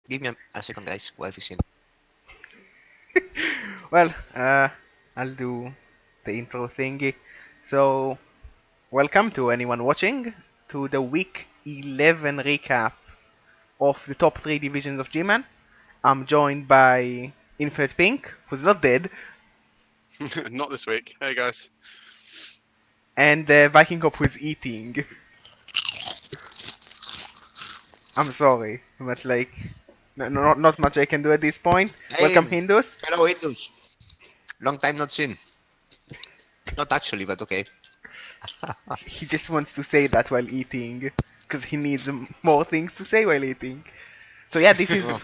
Give me a second, guys. Wife is in. Well, I'll do the intro thingy. So, welcome to anyone watching to the week 11 recap of the top 3 divisions of Gman. I'm joined by Infinite Pink, who's not dead, Not this week. Hey guys. and Viking Cop, who's eating. I'm sorry, but like, not much I can do at this point. Hey, Welcome, Hindus. hello, Hindus. Long time not seen. Not actually, but okay. He just wants to say that while eating, because he needs more things to say while eating. So yeah, this is Oh,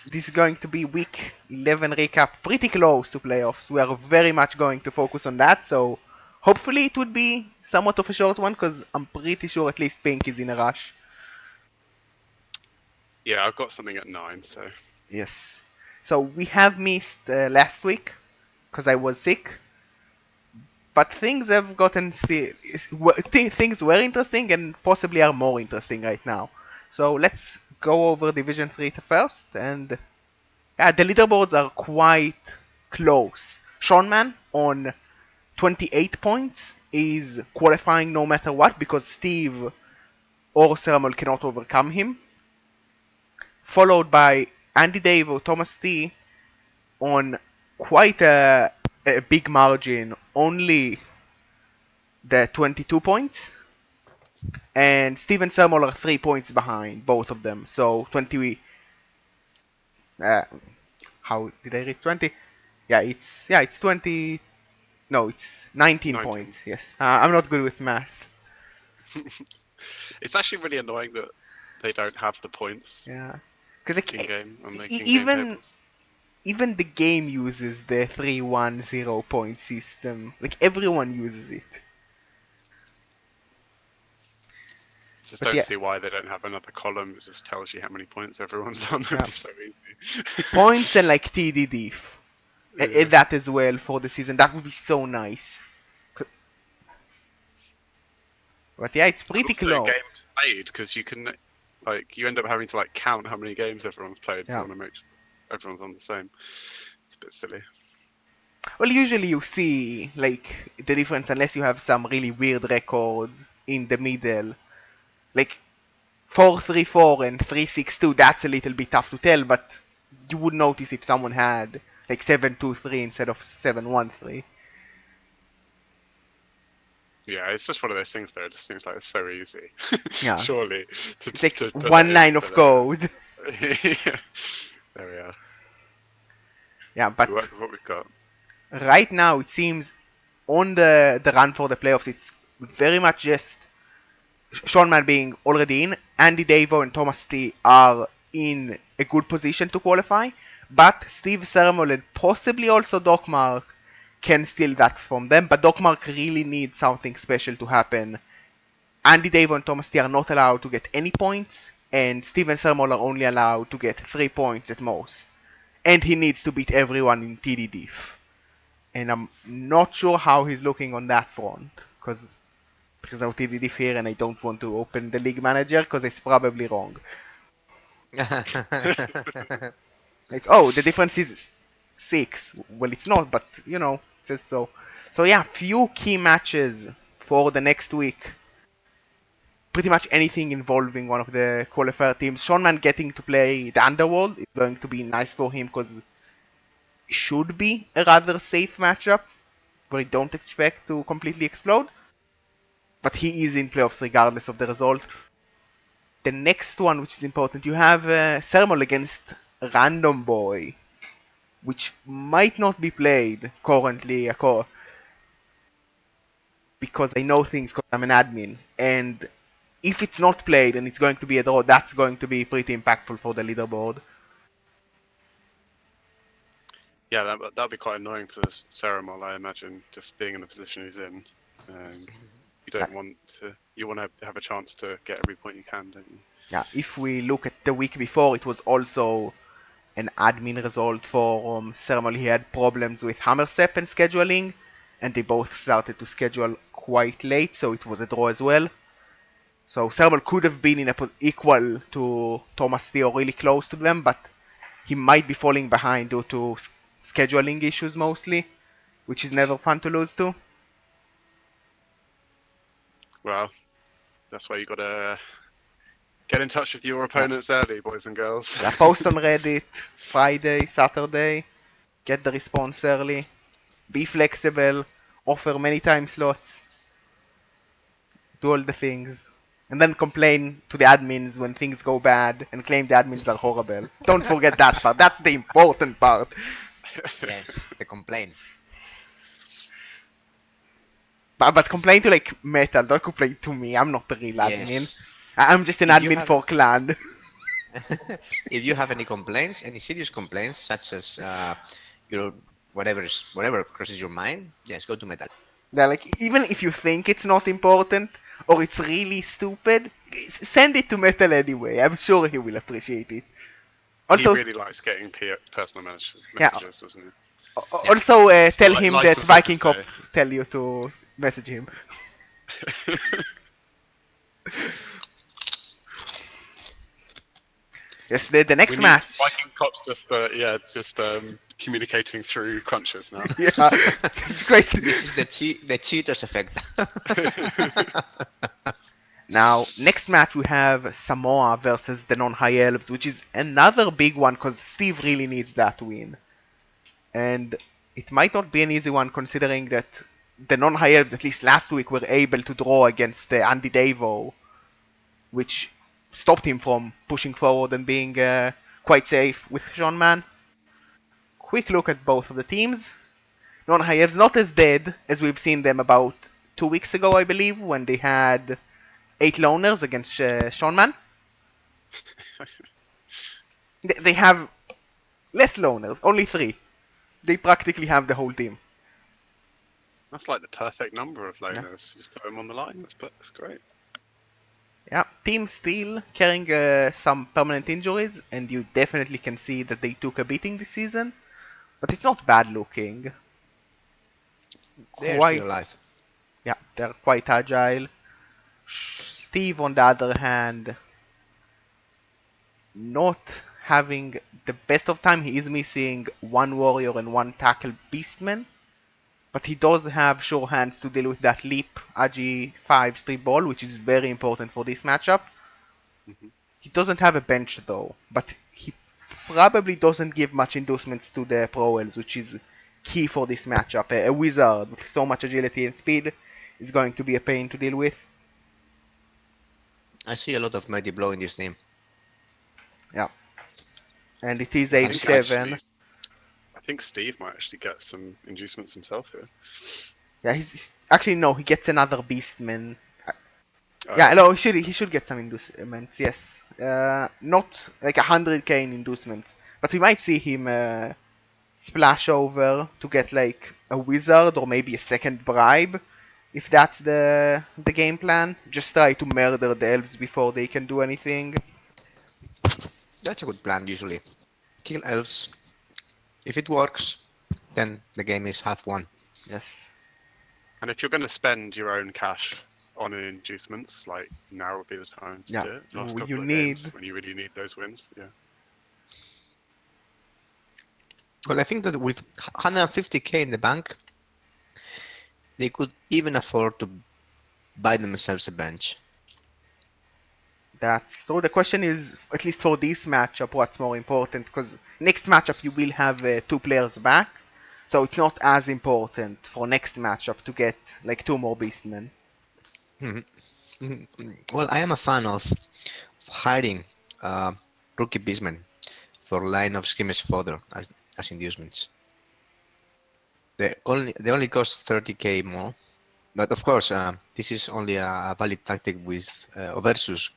this is going to be week 11 recap, pretty close to playoffs. We are very much going to focus on that, so hopefully it would be somewhat of a short one, because I'm pretty sure at least Pink is in a rush. Yeah, I've got something at 9, so Yes. So we have missed last week, because I was sick, but things have gotten things were interesting and possibly are more interesting right now. So let's go over Division 3 first, and yeah, the leaderboards are quite close. Seanman on 28 points is qualifying no matter what because Steve or Ceramol cannot overcome him. Followed by Andy Dave or Thomas T on quite a big margin, only the 22 points. And Steve and Ceramol are 3 points behind, both of them. So 20. How did I read 20? It's 20. No, it's 19 19. points. Yes, I'm not good with math. It's actually really annoying that they don't have the points Yeah, because like in game on the in-game even tables. even the game uses the 3-1-0 point system. Like everyone uses it. Just But don't yeah, see why they don't have another column that just tells you how many points everyone's on. yeah. It'd be so easy. Points and like TD diff. Yeah. That as well for the season. That would be so nice. But yeah, it's pretty Also, close. games played because you can, like, you end up having to like count how many games everyone's played. Yeah. You want to make sure everyone's on the same. It's a bit silly. Well, usually you see like the difference unless you have some really weird records in the middle. Like 4-3-4 and 3-6-2, that's a little bit tough to tell, but you would notice if someone had like 7-2-3 instead of 7-1-3. Yeah, it's just one of those things though. It just seems like it's so easy. Yeah. Surely. It's like to put one that line in, of code. yeah. There we are. Yeah, We but work with what we've got. right now it seems on the run for the playoffs, it's very much just Sean Mann being already in, Andy Davo and Thomas T are in a good position to qualify, but Steve Sermol and possibly also Doc Mark can steal that from them, but Doc Mark really needs something special to happen. Andy Davo and Thomas T are not allowed to get any points, and Steven Sermol are only allowed to get 3 points at most. And he needs to beat everyone in TD diff. And I'm not sure how he's looking on that front, because there's no TD diff here and I don't want to open the league manager because it's probably wrong. Like, oh, the difference is 6. Well, it's not, but you know, it says so. So yeah, few key matches for the next week. Pretty much anything involving one of the qualifier teams. Sean Man getting to play the Underworld is going to be nice for him because it should be a rather safe matchup where you don't expect to completely explode. But he is in playoffs regardless of the result. The next one, which is important, you have Thermal against Random Boy, which might not be played currently because I know things because I'm an admin. And if it's not played and it's going to be a draw, that's going to be pretty impactful for the leaderboard. Yeah, that'd be quite annoying for this Ceramol, I imagine, just being in the position he's in. You don't want to. You want to have a chance to get every point you can, don't you? Yeah, if we look at the week before, it was also an admin result for Thermal. He had problems with Hammersep and scheduling, and they both started to schedule quite late, so it was a draw as well. So Cerebral could have been in a equal to Thomas T or really close to them, but he might be falling behind due to scheduling issues mostly, which is never fun to lose to. Well, that's why you gotta get in touch with your opponents early, boys and girls. Yeah, post on Reddit Friday, Saturday, get the response early, be flexible, offer many time slots, do all the things, and then complain to the admins when things go bad and claim the admins are horrible. Don't forget that part. That's the important part. Yes, the complaint. But complain to like Metal. Don't complain to me. I'm not the real admin. Yes. I'm just an If you admin have- for clan. If you have any complaints, any serious complaints, such as your whatever crosses your mind, yes, go to Metal. Yeah, like even if you think it's not important or it's really stupid, send it to Metal anyway. I'm sure he will appreciate it. Also, He really likes getting personal messages, Yeah. doesn't he? also tell Like- him likes that and Viking such Cop as tell you to message him. Yes, the next We need match. Viking Cops just communicating through crunches now. Yeah, it's great. This is the cheaters effect. Now, next match we have Samoa versus the non-high elves, which is another big one because Steve really needs that win. And it might not be an easy one considering that the non-high elves, at least last week, were able to draw against Andy Davo, which stopped him from pushing forward and being quite safe with Sean Man. Quick look at both of the teams. Non-high elves not as dead as we've seen them about 2 weeks ago, I believe, when they had 8 loners against Sean Man. They have less loners, only 3. They practically have the whole team. That's like the perfect number of loners. Just put them on the line. That's great. Yeah, team still carrying some permanent injuries, and you definitely can see that they took a beating this season. But it's not bad looking. They're Quite- still alive. Yeah, they're quite agile. Steve, on the other hand, not having the best of time. He is missing 1 warrior and 1 tackle beastman. But he does have sure hands to deal with that leap Agi 5 strip ball, which is very important for this matchup. Mhm. He doesn't have a bench though, but he probably doesn't give much inducements to the Pro Elves, which is key for this matchup. A wizard with so much agility and speed is going to be a pain to deal with. I see a lot of Mighty Blow in this team. And it is I age think 7. I think Steve might actually get some inducements himself here. Yeah, he's actually no, he gets another beastman. Oh, Yeah, no, he should get some inducements. Yes, not like 100k in inducements, but we might see him splash over to get like a wizard or maybe a second bribe, if that's the game plan. Just try to murder the elves before they can do anything. That's a good plan usually. Kill elves. If it works, then the game is half won. Yes. And if you're going to spend your own cash on inducements, like now would be the time to Yeah. do it. Last You couple of need- games when you really need those wins. Yeah. Well, I think that with 150k in the bank, they could even afford to buy themselves a bench. That's so. The question is, at least for this matchup, what's more important? Because next matchup you will have 2 players back, so it's not as important for next matchup to get like 2 more beastmen. Well, I am a fan of hiring rookie beastmen for line of scrimmage fodder as inducements. They only cost 30k more, but of course this is only a valid tactic with versus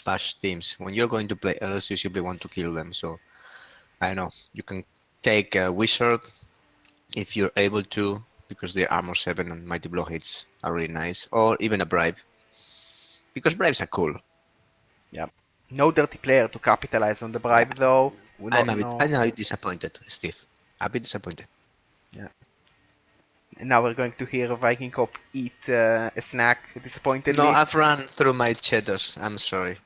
bash teams. When you're going to play elves, you simply want to kill them. So I don't know, you can take a wizard if you're able to, because their armor 7 and mighty blow hits are really nice, or even a bribe, because bribes are cool. No dirty player to capitalize on the bribe though. We I'm don't a bit, know. I'm a bit disappointed, Steve. A bit disappointed. And now we're going to hear Viking Cop eat a snack disappointedly. No, I've run through my Cheetos. I'm sorry.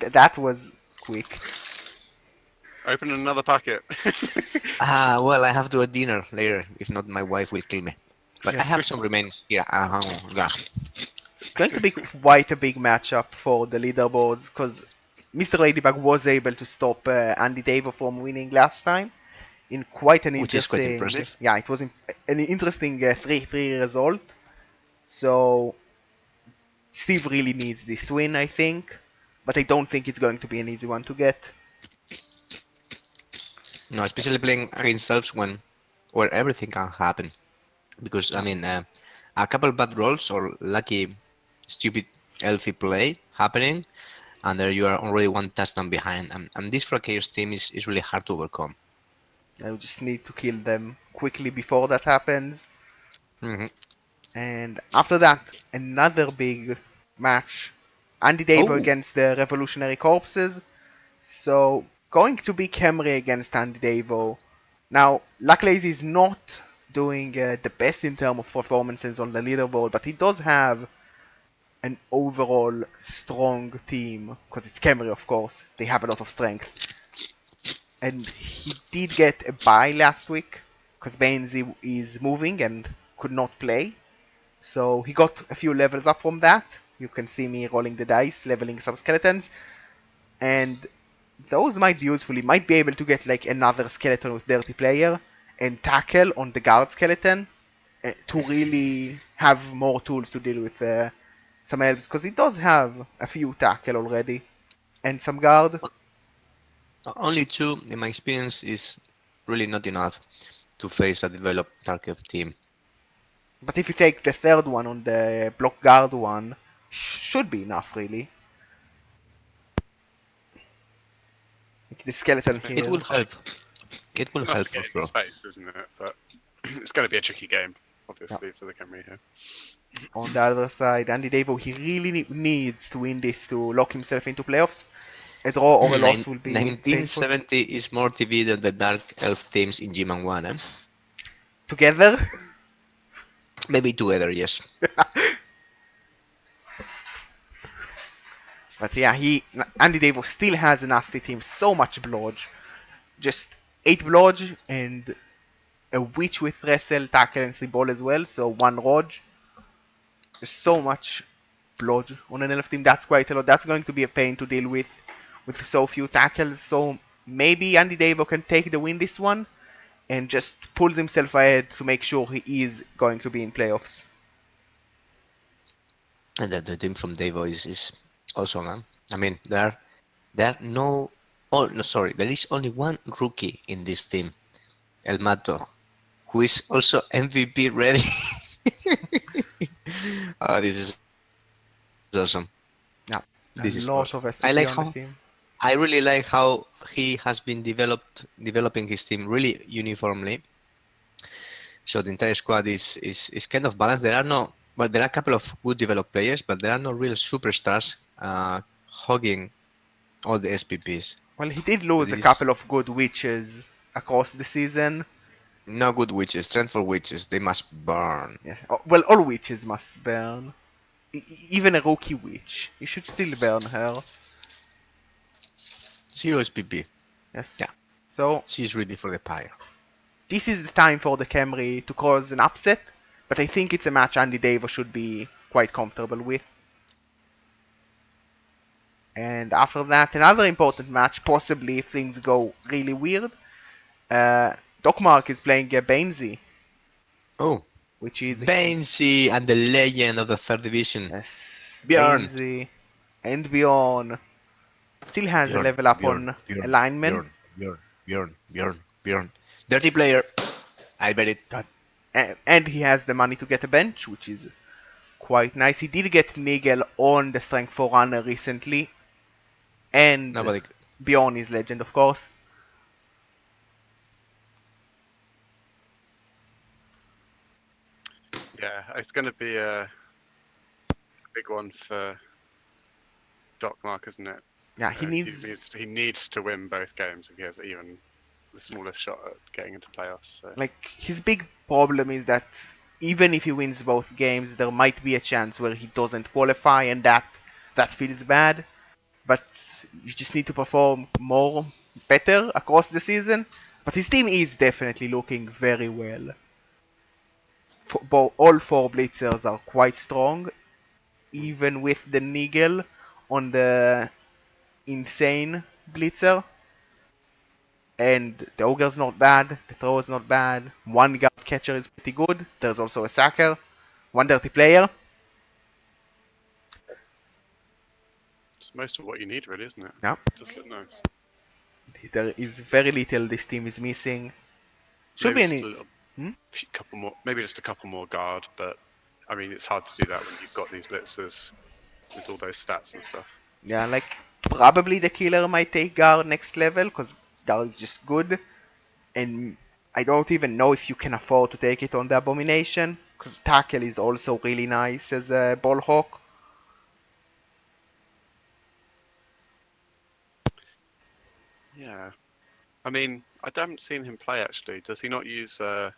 That was quick. Open another packet. Well, I have to eat dinner later. If not, my wife will kill me. But I Yes. have some remains here. Yeah. Going to be quite a big matchup for the leaderboards because Mr. Ladybug was able to stop Andy Davo from winning last time in quite an Which is quite interesting. impressive. Yeah, it was an interesting 3-3 result. So Steve really needs this win, I think, but I don't think it's going to be an easy one to get. No, especially playing against elves where everything can happen. Because I mean, a couple bad rolls or lucky, stupid elfy play happening, and there you are already one touchdown behind. And this for a chaos team is really hard to overcome. I just need to kill them quickly before that happens. Hmm. And after that, another big match. Andy Davo Oh, against the Revolutionary Corpses. So, going to be Kemri against Andy Davo. Now, Lacklazy is not doing the best in terms of performances on the leaderboard, but he does have an overall strong team. Because it's Kemri, of course. They have a lot of strength. And he did get a bye last week. Because Bainsy is moving and could not play. So he got a few levels up from that. You can see me rolling the dice, leveling some skeletons. And those might be useful. He might be able to get like another skeleton with Dirty Player and tackle on the guard skeleton to really have more tools to deal with some elves. Because he does have a few tackle already and some guard. only two, in my experience, is really not enough to face a developed Tarkov team. But if you take the third one on the block guard one, should be enough really. Like the skeleton It will here. help. It will Enough help to for get into sure. space, isn't it? But it's going to be a tricky game, obviously, for the Camry here. On the other side, Andy Davo, he really needs to win this to lock himself into playoffs. A draw or a loss will be painful. 1970 is more TV than the Dark Elf teams in Gman 1, eh? Together, Maybe together, yes. but yeah, Andy Davo still has a nasty team. So much blodge, just 8 blodge and a witch with wrestle, tackle, and sleep ball as well. So 1 rodge. There's so much blodge on an elf team. That's quite a lot. That's going to be a pain to deal with so few tackles. So maybe Andy Davo can take the win this one and just pulls himself ahead to make sure he is going to be in playoffs. And the team from Devo is awesome, huh? I mean, there are no... Oh, no, sorry. There is only one rookie in this team, El Mato, who is also MVP ready. Oh, this is awesome. Yeah, This a is lot awesome. of I SPP like on the how team. I really like how he has been developing his team really uniformly. So the entire squad is kind of balanced. There are no, well, there are a couple of good developed players, but there are no real superstars hogging all the SPPs. Well, he did So lose a this is couple of good witches across the season. no good witches. Strength for witches. They must burn. Yeah. Well, all witches must burn. Even a rookie witch. You should still burn her. Zero SPP. Yes. Yeah. So, She's ready for the pyre. this is the time for the Camry to cause an upset, but I think it's a match Andy Davo should be quite comfortable with. And after that, another important match, possibly if things go really weird. Doc Mark is playing Bainsy, Oh, which is Banshee and the legend of the third division. yes, Bjorn. Bainsy and Bjorn. Still has a Bjorn, level up Bjorn, on Bjorn, alignment. Bjorn. Dirty player. I bet it. And he has the money to get a bench, which is quite nice. He did get Nigel on the Strength Forerunner recently. And Nobody. Bjorn is legend, of course. Yeah, it's going to be a big one for Doc Mark, isn't it? Yeah, he needs he needs to win both games if he has even the smallest shot at getting into playoffs. So. like his big problem is that even if he wins both games, there might be a chance where he doesn't qualify, and that feels bad. But you just need to perform better across the season. But his team is definitely looking very well. All 4 blitzers are quite strong, even with the niggle on the insane blitzer. And the ogre's not bad, the thrower's not bad, one guard catcher is pretty good, there's also a sacker, one dirty player. It's most of what you need, really, isn't it? Yeah. Just look nice. There is very little this team is missing. Should Maybe be just any. a little, couple more, maybe just a couple more guard, but I mean, it's hard to do that when you've got these blitzers with all those stats and stuff. Yeah, like probably the killer might take guard next level because guard is just good, and I don't even know if you can afford to take it on the abomination because tackle is also really nice as a ball hawk. Yeah. I mean, I haven't seen him play actually. Does he not use the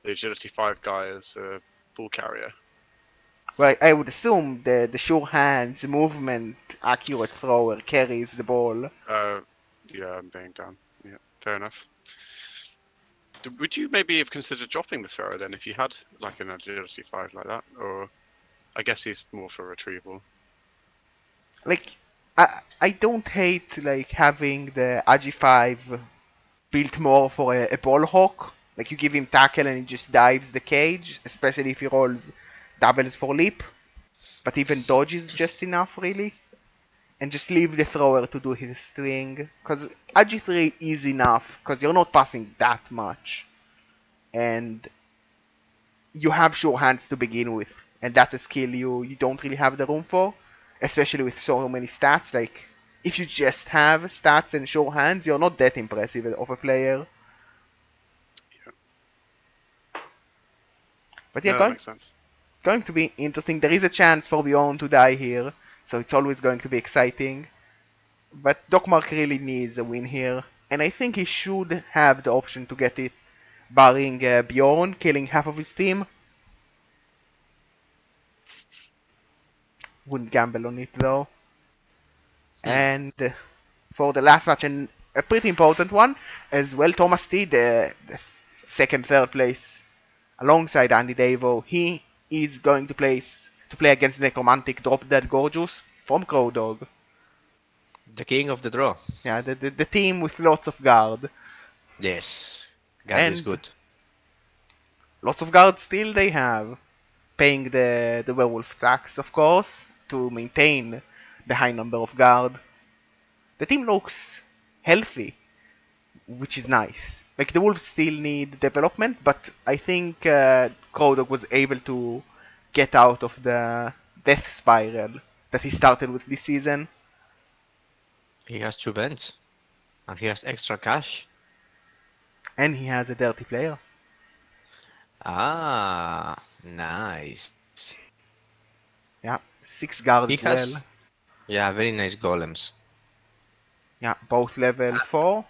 Agility 5 guy as a ball carrier? Well, I would assume the sure hands, movement, accurate thrower carries the ball. Yeah, I'm being done. Yeah, fair enough. Would you maybe have considered dropping the thrower then if you had like an Agility 5 like that? Or I guess he's more for retrieval. Like, I don't hate like having the Agi5 built more for a ball hawk. Like you give him tackle and he just dives the cage, especially if he rolls doubles for leap. But even dodge is just enough really. And just leave the thrower to do his thing. Because Agi3 is enough, because you're not passing that much. And you have sure hands to begin with. And that's a skill you don't really have the room for. Especially with so many stats. Like, if you just have stats and sure hands, you're not that impressive of a player. But yeah, No, that makes sense. going to be interesting. There is a chance for Bjorn to die here, so it's always going to be exciting. But Dokmark really needs a win here, and I think he should have the option to get it, barring Bjorn killing half of his team. Wouldn't gamble on it though. And for the last match, and a pretty important one as well, Thomas T, the second, third place alongside Andy Davo, he is going to play against Necromantic Drop Dead Gorgeous from Crow Dog. The king of the draw. Yeah, the team with lots of guard. Yes, guard is good. Lots of guard still they have. Paying the werewolf tax, of course, to maintain the high number of guard. The team looks healthy, which is nice. Like, the wolves still need development, but I think Crow Dog was able to get out of the death spiral that he started with this season. He has 2 vents, and he has extra cash. And he has a dirty player. Ah, nice. Yeah, 6 guard He as has, well. yeah, very nice golems. Yeah, both level 4.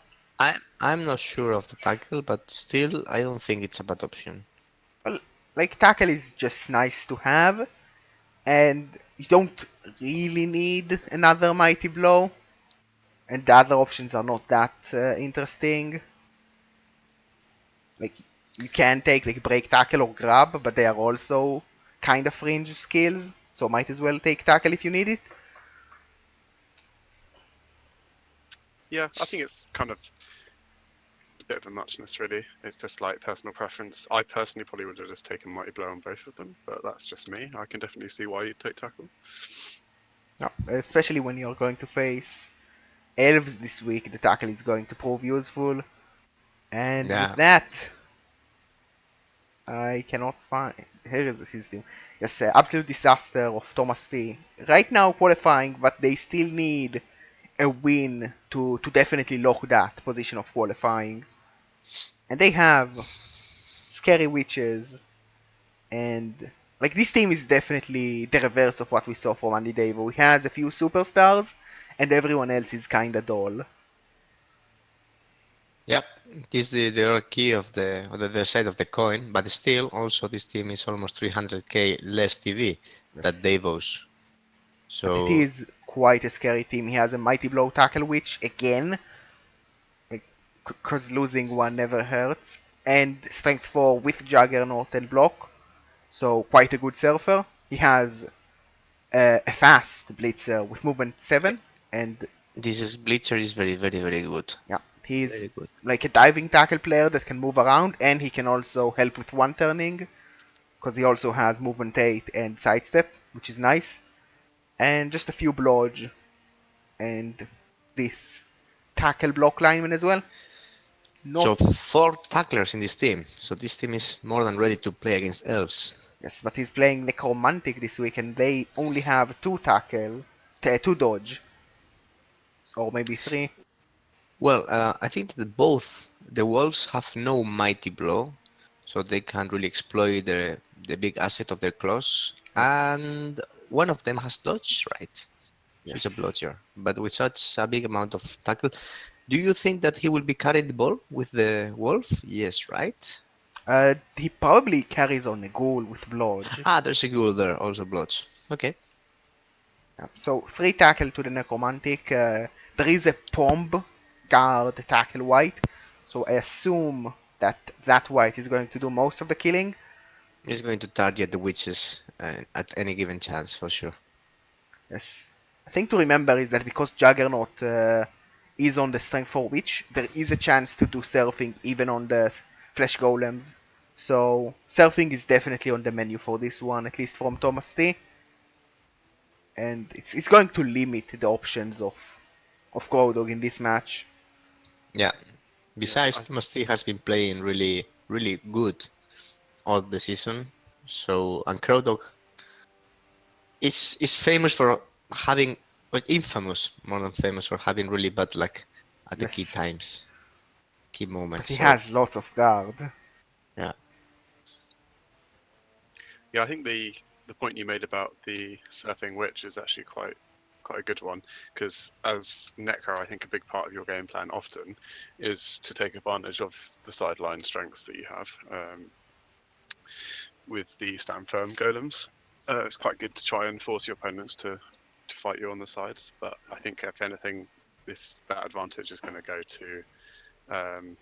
I'm not sure of the tackle, but still, I don't think it's a bad option. Well, like, tackle is just nice to have, and you don't really need another mighty blow, and the other options are not that interesting. Like, you can take like break tackle or grab, but they are also kind of fringe skills, so might as well take tackle if you need it. Yeah, I think it's kind of a bit of a muchness, really. It's just like personal preference. I personally probably would have just taken Mighty Blow on both of them, but that's just me. I can definitely see why you'd take tackle. No, especially when you're going to face elves this week, the tackle is going to prove useful. And with that, I cannot find. Here is his team. Yes, absolute disaster of Thomas T. Right now qualifying, but they still need a win to definitely lock that position of qualifying. And they have scary witches, and like this team is definitely the reverse of what we saw from Andy Davo. He has a few superstars, and everyone else is kinda dull. Yep, this is the other key of the other side of the coin, but still, also this team is almost 300k less TV than Yes. Davos. But it So is quite a scary team. He has a Mighty Blow Tackle Witch again, because losing one never hurts, and Strength 4 with Juggernaut and Block, so quite a good surfer. He has a fast Blitzer with movement 7, and this is Blitzer is very, very, very good. yeah, he's Very good. like a diving tackle player that can move around, and he can also help with one turning, because he also has movement 8 and sidestep, which is nice, and just a few blodge, and this tackle block lineman as well. So Not 4 tacklers in this team. So this team is more than ready to play against elves. Yes, but he's playing Necromantic this week, and they only have 2 tackle, 2 dodge, or maybe 3. Well, I think that both the wolves have no mighty blow, so they can't really exploit the big asset of their claws. Yes, And one of them has dodge, right? So it's a yes. blodger. But with such a big amount of tackle, do you think that he will be carrying the ball with the wolf? Yes, right? He probably carries on a goal with blodge. Ah, there's a ghoul there, also bloods. Okay. So 3 tackle to the Necromantic. There is a Pomb guard tackle white, so I assume that that white is going to do most of the killing. He's going to target the witches at any given chance, for sure. Yes. The thing to remember is that because Juggernaut is on the Strength 4 Witch, there is a chance to do surfing even on the Flesh Golems. So surfing is definitely on the menu for this one, at least from Thomas T. And it's going to limit the options of Crowdog in this match. Yeah. Yeah, Besides, Thomas T has been playing really, really good all the season. So, and Crowdog is famous for having, well, infamous more than famous for having really bad luck at the key Yes. times, key But moments. he So, has lots of guard. yeah, yeah. I think the point you made about the surfing witch is actually quite a good one, because as Necro, I think a big part of your game plan often is to take advantage of the sideline strengths that you have with the stand firm golems. It's quite good to try and force your opponents to fight you on the sides, but I think if anything, that advantage is going to go to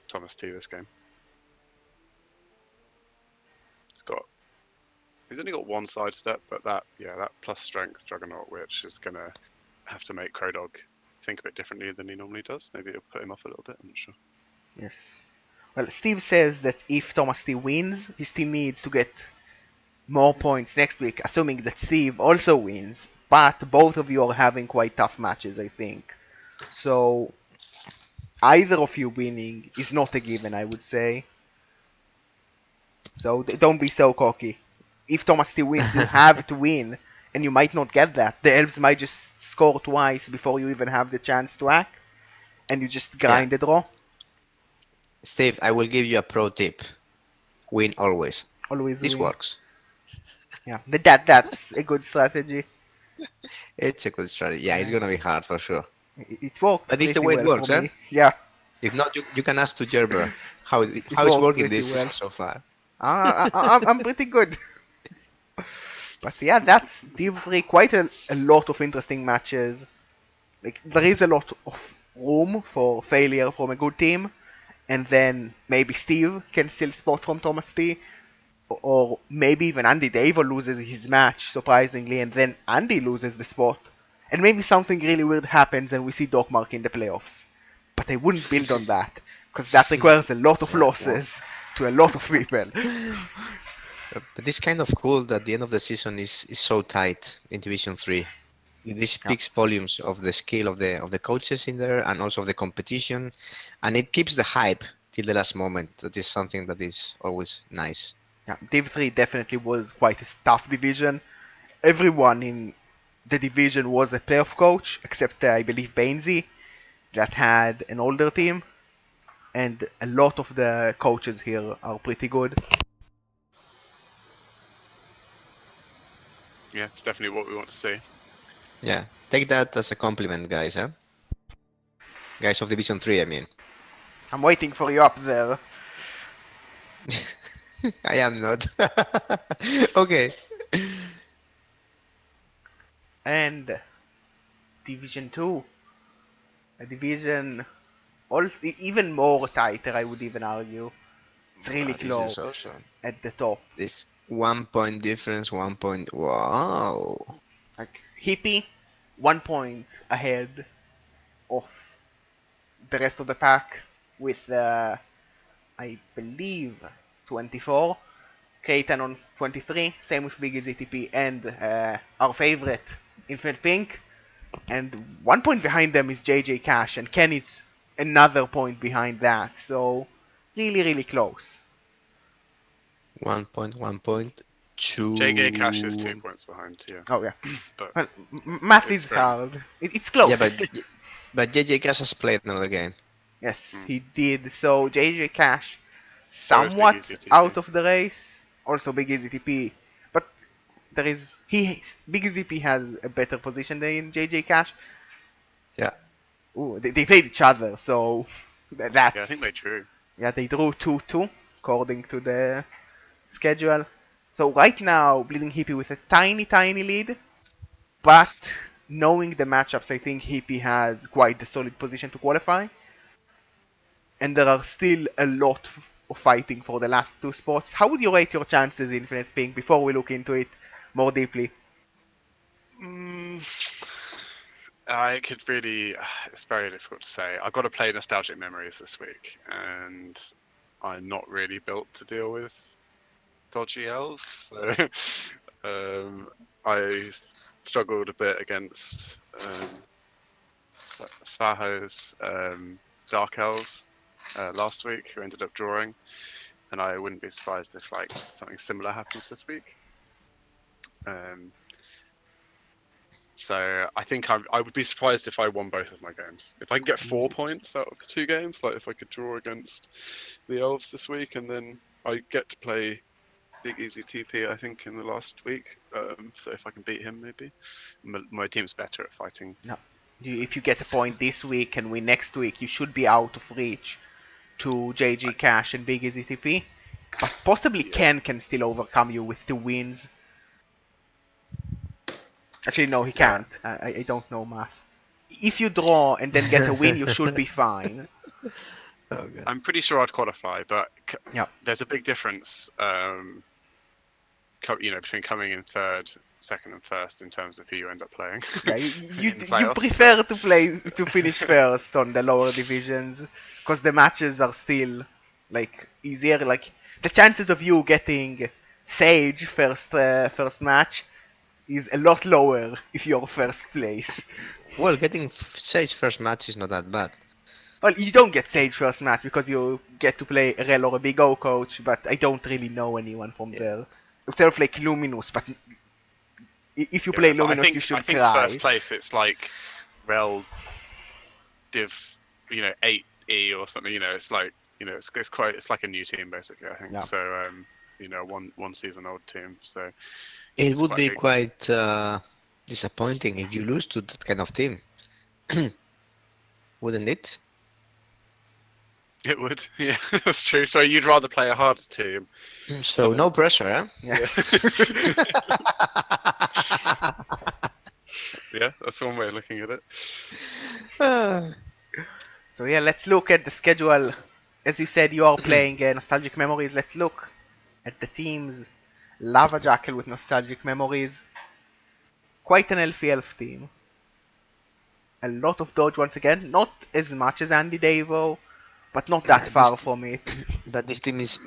Thomas T this game. He's only got one sidestep, but that plus strength Juggernaut Witch is going to have to make Crowdog think a bit differently than he normally does. Maybe it'll put him off a little bit, I'm not sure. Yes. Well, Steve says that if Thomas T wins, his team needs to get more points next week, assuming that Steve also wins. But both of you are having quite tough matches, I think. So either of you winning is not a given, I would say. So don't be so cocky. If Thomas T wins, you have to win, and you might not get that. The elves might just score twice before you even have the chance to act, and you just yeah. grind the draw. Steve, I will give you a pro tip. Win always. Always This win. works. Yeah, that's a good strategy. It's a good strategy. Yeah, it's Yeah. gonna be hard for sure. It worked But it's the pretty way it well for works, huh? me. Yeah, If not, you can ask to Gerber how it how it's worked working pretty this well. season so far. I'm pretty good. But yeah, that's Div 3. Quite a lot of interesting matches. Like there is a lot of room for failure from a good team, and then maybe Steve can still spot from Thomas T, or maybe even Andy Davo loses his match surprisingly, and then Andy loses the spot, and maybe something really weird happens and we see Mark in the playoffs. But I wouldn't build on that because that requires a lot of Yeah, losses to a lot of people. but it's kind of cool that the end of the season is so tight in Division 3. This Yeah. speaks volumes of the skill of the coaches in there and also of the competition, and it keeps the hype till the last moment. That is something that is always nice. Yeah, Div 3 definitely was quite a tough division. Everyone in the division was a playoff coach, except I believe Bainsy, that had an older team, and a lot of the coaches here are pretty good. Yeah, it's definitely what we want to see. Yeah, take that as a compliment, guys. Huh? Guys of Division 3, I mean. I'm waiting for you up there. I am not. Okay. And Division 2, a division also even more tighter, I would even argue. It's really This is close awesome. at the top. This 1 point difference, 1 point. Wow. Like Hippie, 1 point ahead of the rest of the pack with, I believe, 24. Keitan on 23, same with Big Easy TP and our favorite, Infinite Pink. And 1 point behind them is JJ Cash, and Ken is another point behind that. So, really, really close. 1 point, 1 point. JK Cash is 2 Two. points behind, yeah. Oh, yeah. But Well, math It's is very- hard. It's close. Yeah, but JJ Cash has played another game. Yes, he did. So, JJ Cash, So is Big somewhat Easy TP. out of the race. Also, Big Easy TP. But there is. Big Easy TP has a better position than JJ Cash. Yeah. Ooh, they played each other, so that's. Yeah, I think they drew. Yeah, they drew 2-2 according to the schedule. So right now, Bleeding Hippie with a tiny, tiny lead. But knowing the matchups, I think Hippie has quite a solid position to qualify. And there are still a lot of fighting for the last two spots. How would you rate your chances, Infinite Pink, before we look into it more deeply? Mm, I could really. It's very difficult to say. I've got to play Nostalgic Memories this week, and I'm not really built to deal with dodgy elves. So I struggled a bit against Svaho's Dark Elves last week, who ended up drawing, and I wouldn't be surprised if like something similar happens this week. So I think I would be surprised if I won both of my games. If I can get 4 points out of the 2 games, like if I could draw against the Elves this week, and then I get to play Big Easy TP, I think, in the last week. So if I can beat him, maybe. My team's better at fighting. No. If you get a point this week and win next week, you should be out of reach to JG Cash and Big Easy TP. But possibly Yeah. Ken can still overcome you with 2 wins. Actually, no, he Yeah. can't. I don't know math. If you draw and then get a win, you should be fine. Oh, God. I'm pretty sure I'd qualify, but Yeah. there's a big difference, between coming in third, second, and first in terms of who you end up playing. Yeah, in you playoffs. prefer to finish first on the lower divisions because the matches are still like easier. Like the chances of you getting Sage first match is a lot lower if you're first place. Well, getting Sage first match is not that bad. Well, you don't get Sage first match because you get to play a Rel or a Big O coach, but I don't really know anyone from there. Except of like Luminous, but if you play but Luminous, you should I think cry. first place it's like Rel Div, 8E or something. It's like it's like a new team basically. I think Yeah. so. One season old team. So It it's would be big. quite disappointing if you lose to that kind of team. Wouldn't it? It would, yeah, that's true. So you'd rather play a harder team. So no pressure, huh? Yeah. Yeah, that's one way of looking at it. So yeah, let's look at the schedule. As you said, you are playing Nostalgic Memories. Let's look at the teams. Lava Jackal with Nostalgic Memories. Quite an elfy elf team. A lot of dodge once again. Not as much as Andy Davo, but not that far from it. But this team is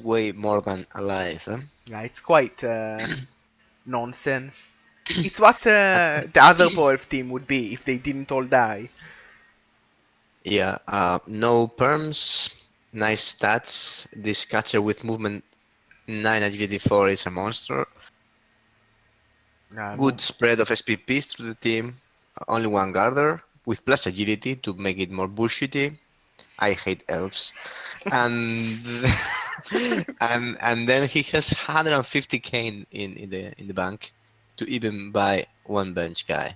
way more than alive, huh? Yeah, it's quite nonsense. It's what the other Pro Elf team would be if they didn't all die. Yeah, no perms, nice stats. This catcher with movement 9 agility 4 is a monster. Good spread of SPPs through the team. Only one guarder with plus agility to make it more bullshitty. I hate elves. And and then he has 150k in the bank to even buy one bench guy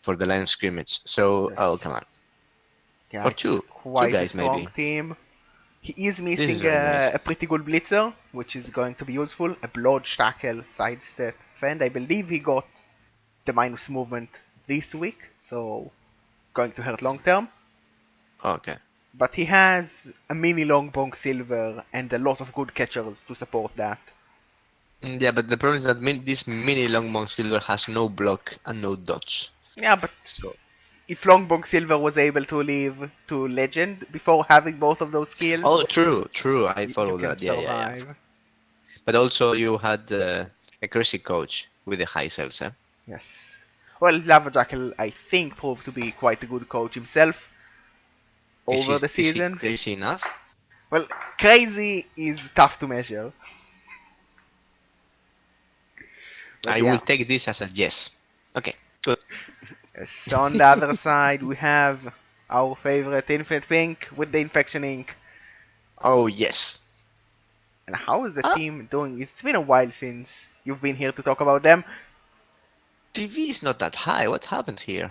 for the line of scrimmage. So Yes. oh come on. Yeah, Or it's two quite a guys strong maybe. team. He is This is missing very nice. a pretty good blitzer, which is going to be useful. A blodge tackle, sidestep, fend. I believe he got the minus movement this week, so going to hurt long term. Okay. But he has a mini long bonk silver and a lot of good catchers to support that. Yeah, but the problem is that this mini Longmont Silver has no block and no dodge. Yeah, but So. if Longbonk Silver was able to live to Legend before having both of those skills, Oh, true. I you follow can that. Yeah. survive. But also you had a crazy coach with the high cells, eh? Yes. Well, Lava Jackal, I think, proved to be quite a good coach himself over the Is he seasons. crazy enough? Well, crazy is tough to measure. But I will yeah, take this as a yes. Okay, good. yes, on the other side, we have our favorite Infinite Pink with the Infection Ink. Oh yes. And how is the Ah, team doing? It's been a while since you've been here to talk about them. TV is not that high. What happened here?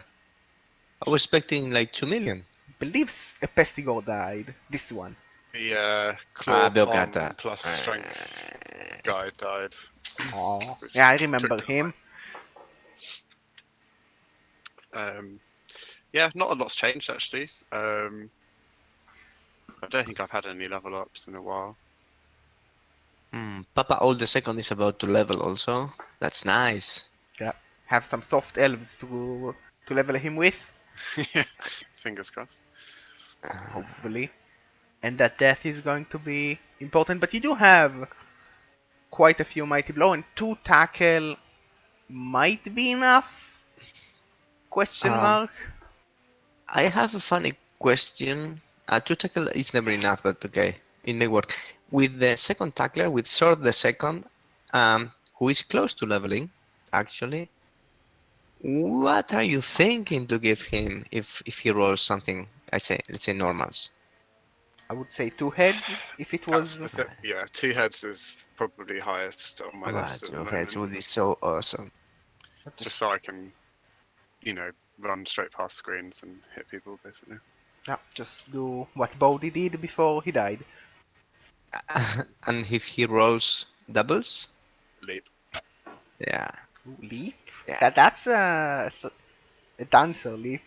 I was expecting like 2 million. Believes a Pestigore died. This one. The Ah, claw Belgata. palm plus strength guy died, Oh, which yeah, I took remember time. him. Yeah, not a lot's changed actually. I don't think I've had any level ups in a while. Papa All the Second is about to level also. That's nice. Yeah, have some soft elves to level him with, Fingers crossed. hopefully. And that death is going to be important. But you do have quite a few mighty blow, and 2 tackle might be enough? Question Um, mark. I have a funny question. Two tackle is never enough, but okay, it may work. With the second tackler, with Sword the second, who is close to leveling, actually, what are you thinking to give him if he rolls something? Let's say normals. I would say 2 heads if it That's was. the thing. Yeah, two heads is probably highest on my Wow, list at the okay, it moment. would be so awesome. Just so I can, run straight past screens and hit people basically. Yeah, just do what Bodhi did before he died. And if he rolls doubles, Leap. yeah, Ooh, leap? yeah, That's a dancer leap.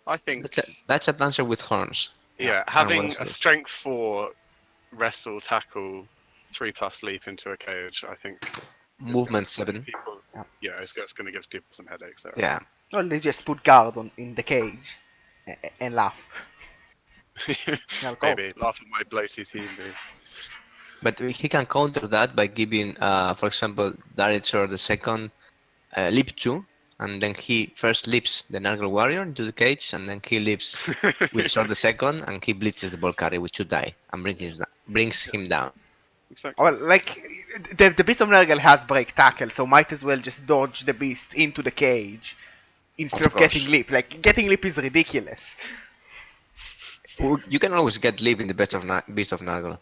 I think, that's a dancer with horns. yeah, And what having else? a strength 4 wrestle tackle 3+ leap into a cage, I think is going Movement to give 7. people. Yeah. Yeah, it's going to give people some headaches there. Yeah. Well, they just put guard in the cage and laugh. Now go. Maybe laugh at my bloaty team move. But he can counter that by giving, for example, Daritzer the second leap 2, and then he first leaps the Nargle Warrior into the cage, and then he leaps with Sword the second, and he blitzes the ball carrier with 2 die and brings him down. Exactly. Well, like the Beast of Nergal has break tackle, so might as well just dodge the beast into the cage instead Of of getting course. leap. Like getting leap is ridiculous. You can always get leap in the Beast of Nargle.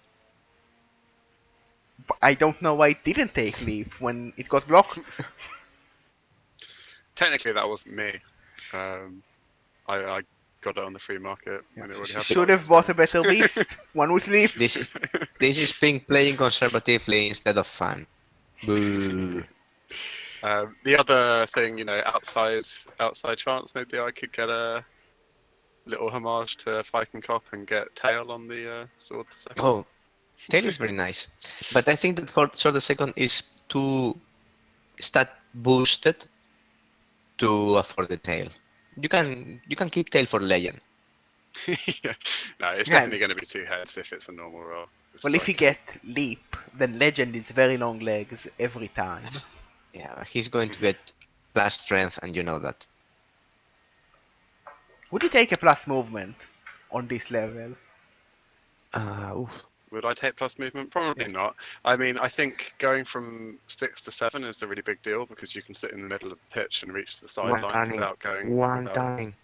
But I don't know why it didn't take leap when it got blocked. Technically, that wasn't me. I got it on the free market when it already Should happened. have bought a better beast. One with leap. This is Pink playing conservatively instead of fun. Boo. The other thing, outside chance, maybe I could get a little homage to Viking Cop and get Tail on the sword the second. Oh, Tail is very nice, but I think that for Sword the second is too stat boosted to afford the Tail. You can keep Tail for Legend. Yeah. No, it's Yeah. definitely going to be 2 heads if it's a normal roll. It's Well, if you like- get leap, then legend is very long legs every time. Yeah, he's going to get plus strength, and you know that. Would you take a plus movement on this level? Oof. Would I take plus movement? Probably Yes. not. I mean, I think going from 6 to 7 is a really big deal because you can sit in the middle of the pitch and reach the One sidelines turning. without going. One without- turning.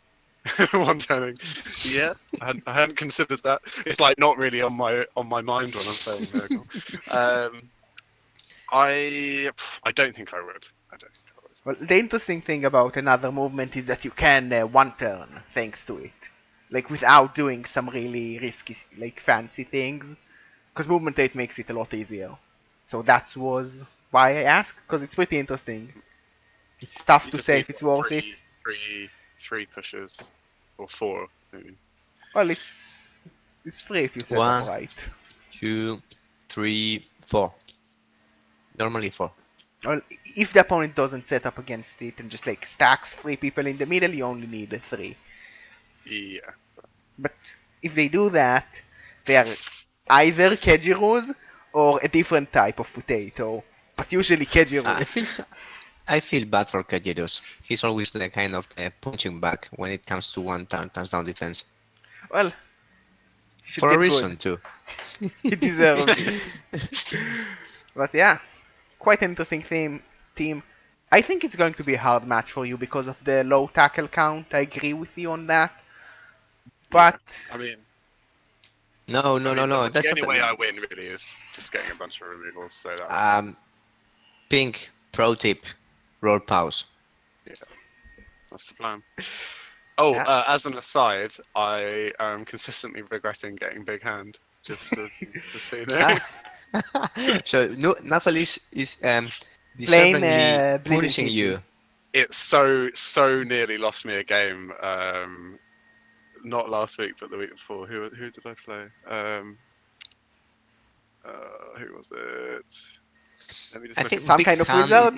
One turning. Yeah, I hadn't considered that. It's like not really on my mind when I'm playing Miracle. I don't think I would. I don't think I would. Well, the interesting thing about another movement is that you can one turn thanks to it. like without doing some really risky, like fancy things, because movement 8 makes it a lot easier. So that was why I asked, because it's pretty interesting. It's tough You to just say need if it's worth it. three pushes, or four, maybe. Well, it's 3 if you set up 1, right. 2, 3, 4. Normally 4. Well, if the opponent doesn't set up against it and just like stacks 3 people in the middle, you only need 3. Yeah. But if they do that, they are either Kejirus or a different type of potato. But usually I Kejirus. feel I feel bad for Kajiros. He's always the kind of punching bag when it comes to one touchdown defense. Well, he should For a get good. reason too. He deserves it. But yeah, quite an interesting team. I think it's going to be a hard match for you because of the low tackle count. I agree with you on that. Yeah. But I mean, No, no, no, no. the That's only not. way I win really is just getting a bunch of removals. So that's Pink pro tip: roll pause. yeah, that's the plan. Oh, yeah, as an aside, I am consistently regretting getting big hand. Just so you know. So no, Nathal is blame deservingly Bleeding punishing Hippie. you. It so nearly lost me a game. Not last week, but the week before. Who did I play? Who was it? Let me just I look think at Some big kind of hand wizard?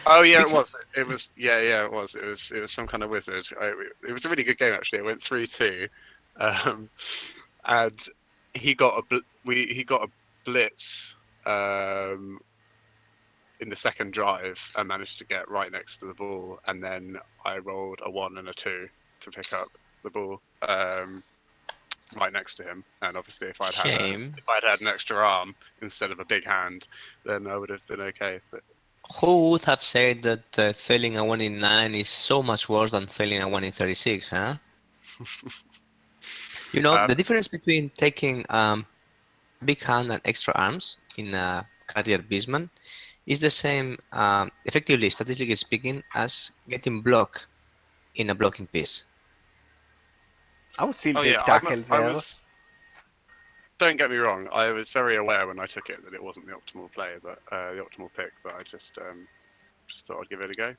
Oh yeah, Big it was. It was. Yeah, it was. It was some kind of wizard. It was a really good game actually. It went 3-2, and he got he got a blitz in the second drive and managed to get right next to the ball, and then I rolled a 1 and a 2 to pick up the ball right next to him. And obviously, if I'd shame. had an extra arm instead of a big hand, then I would have been okay. But Who would have said that failing a 1 in 9 is so much worse than failing a 1 in 36, huh? You know, the um, difference between taking big hand and extra arms in a carrier Bisman is the same, effectively, statistically speaking, as getting block in a blocking piece. I would still oh take yeah, tackle I there. was. Don't get me wrong. I was very aware when I took it that it wasn't the optimal play, but the optimal pick. But I just thought I'd give it a go.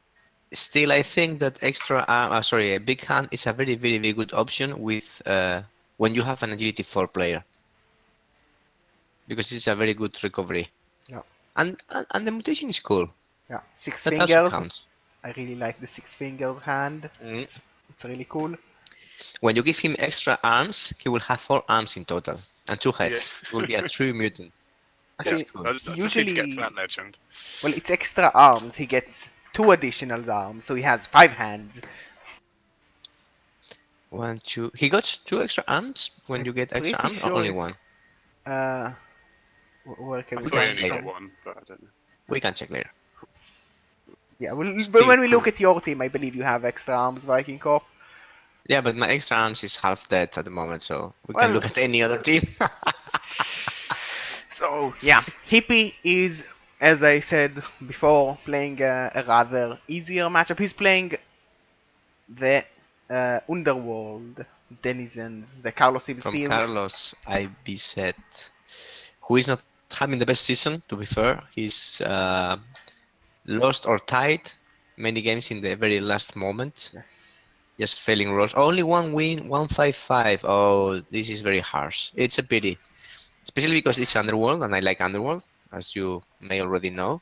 Still, I think that a big hand is a very, very, very good option with when you have an agility 4 player because it's a very good recovery. Yeah. And the mutation is cool. Yeah, 6 That also fingers. counts. I really like the 6 fingers hand. Mm. It's really cool. When you give him extra arms, he will have 4 arms in total and 2 Yeah. heads. He will be a true mutant. Yeah. That's Actually, cool. I just need to get to usually, that legend. well, it's extra arms. He gets 2 additional arms, so he has 5 hands. 1, 2. He got 2 extra arms when I'm you get extra pretty arms, or sure only it, 1? where can I we We thought can he check find only later. got some? one, but I don't know. We can check later. Yeah, well, but Still when we cool. look at your team, I believe you have extra arms, Viking Cop. Yeah, but my extra arms is half dead at the moment, so we can Well, look at any other team. so yeah, Hippie is, as I said before, playing a rather easier matchup. He's playing the Underworld Denizens, the Carlos Ibs From team. Carlos Ibiset, who is not having the best season, to be fair. He's lost or tied many games in the very last moment. Yes. Just failing rolls. Only one win, 155. Oh, this is very harsh. It's a pity, especially because it's Underworld and I like Underworld, as you may already know.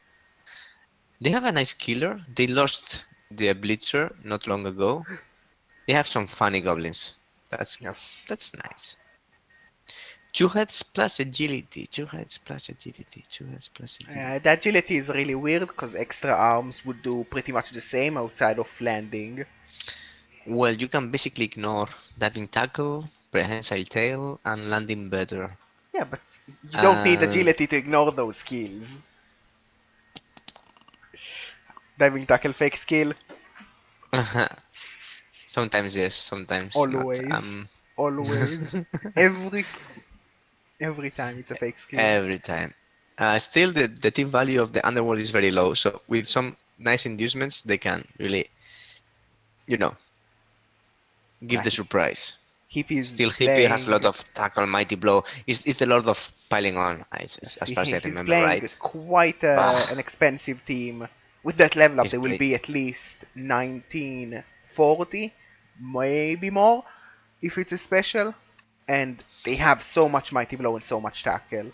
They have a nice killer. They lost the Blitzer not long ago. They have some funny goblins. That's Yes. that's nice. 2 heads plus agility. 2 heads plus agility. 2 heads plus agility. The agility is really weird because extra arms would do pretty much the same outside of landing. Well, you can basically ignore diving tackle, prehensile tail, and landing better. Yeah, but you don't need Uh, agility to ignore those skills. Diving tackle fake skill, sometimes yes, sometimes not. always, always, every every time it's a fake skill. Every time. Still, the team value of the Underworld is very low, so with some nice inducements, they can really, you know, give the surprise. Hippie's Still, Hippie has a lot playing. of tackle, mighty blow. It's the lot of piling on, Yes, as far as I he's remember, playing right? quite Bah, an expensive team. With that level up, he's they will played. be at least 1940, maybe more, if it's a special. And they have so much mighty blow and so much tackle.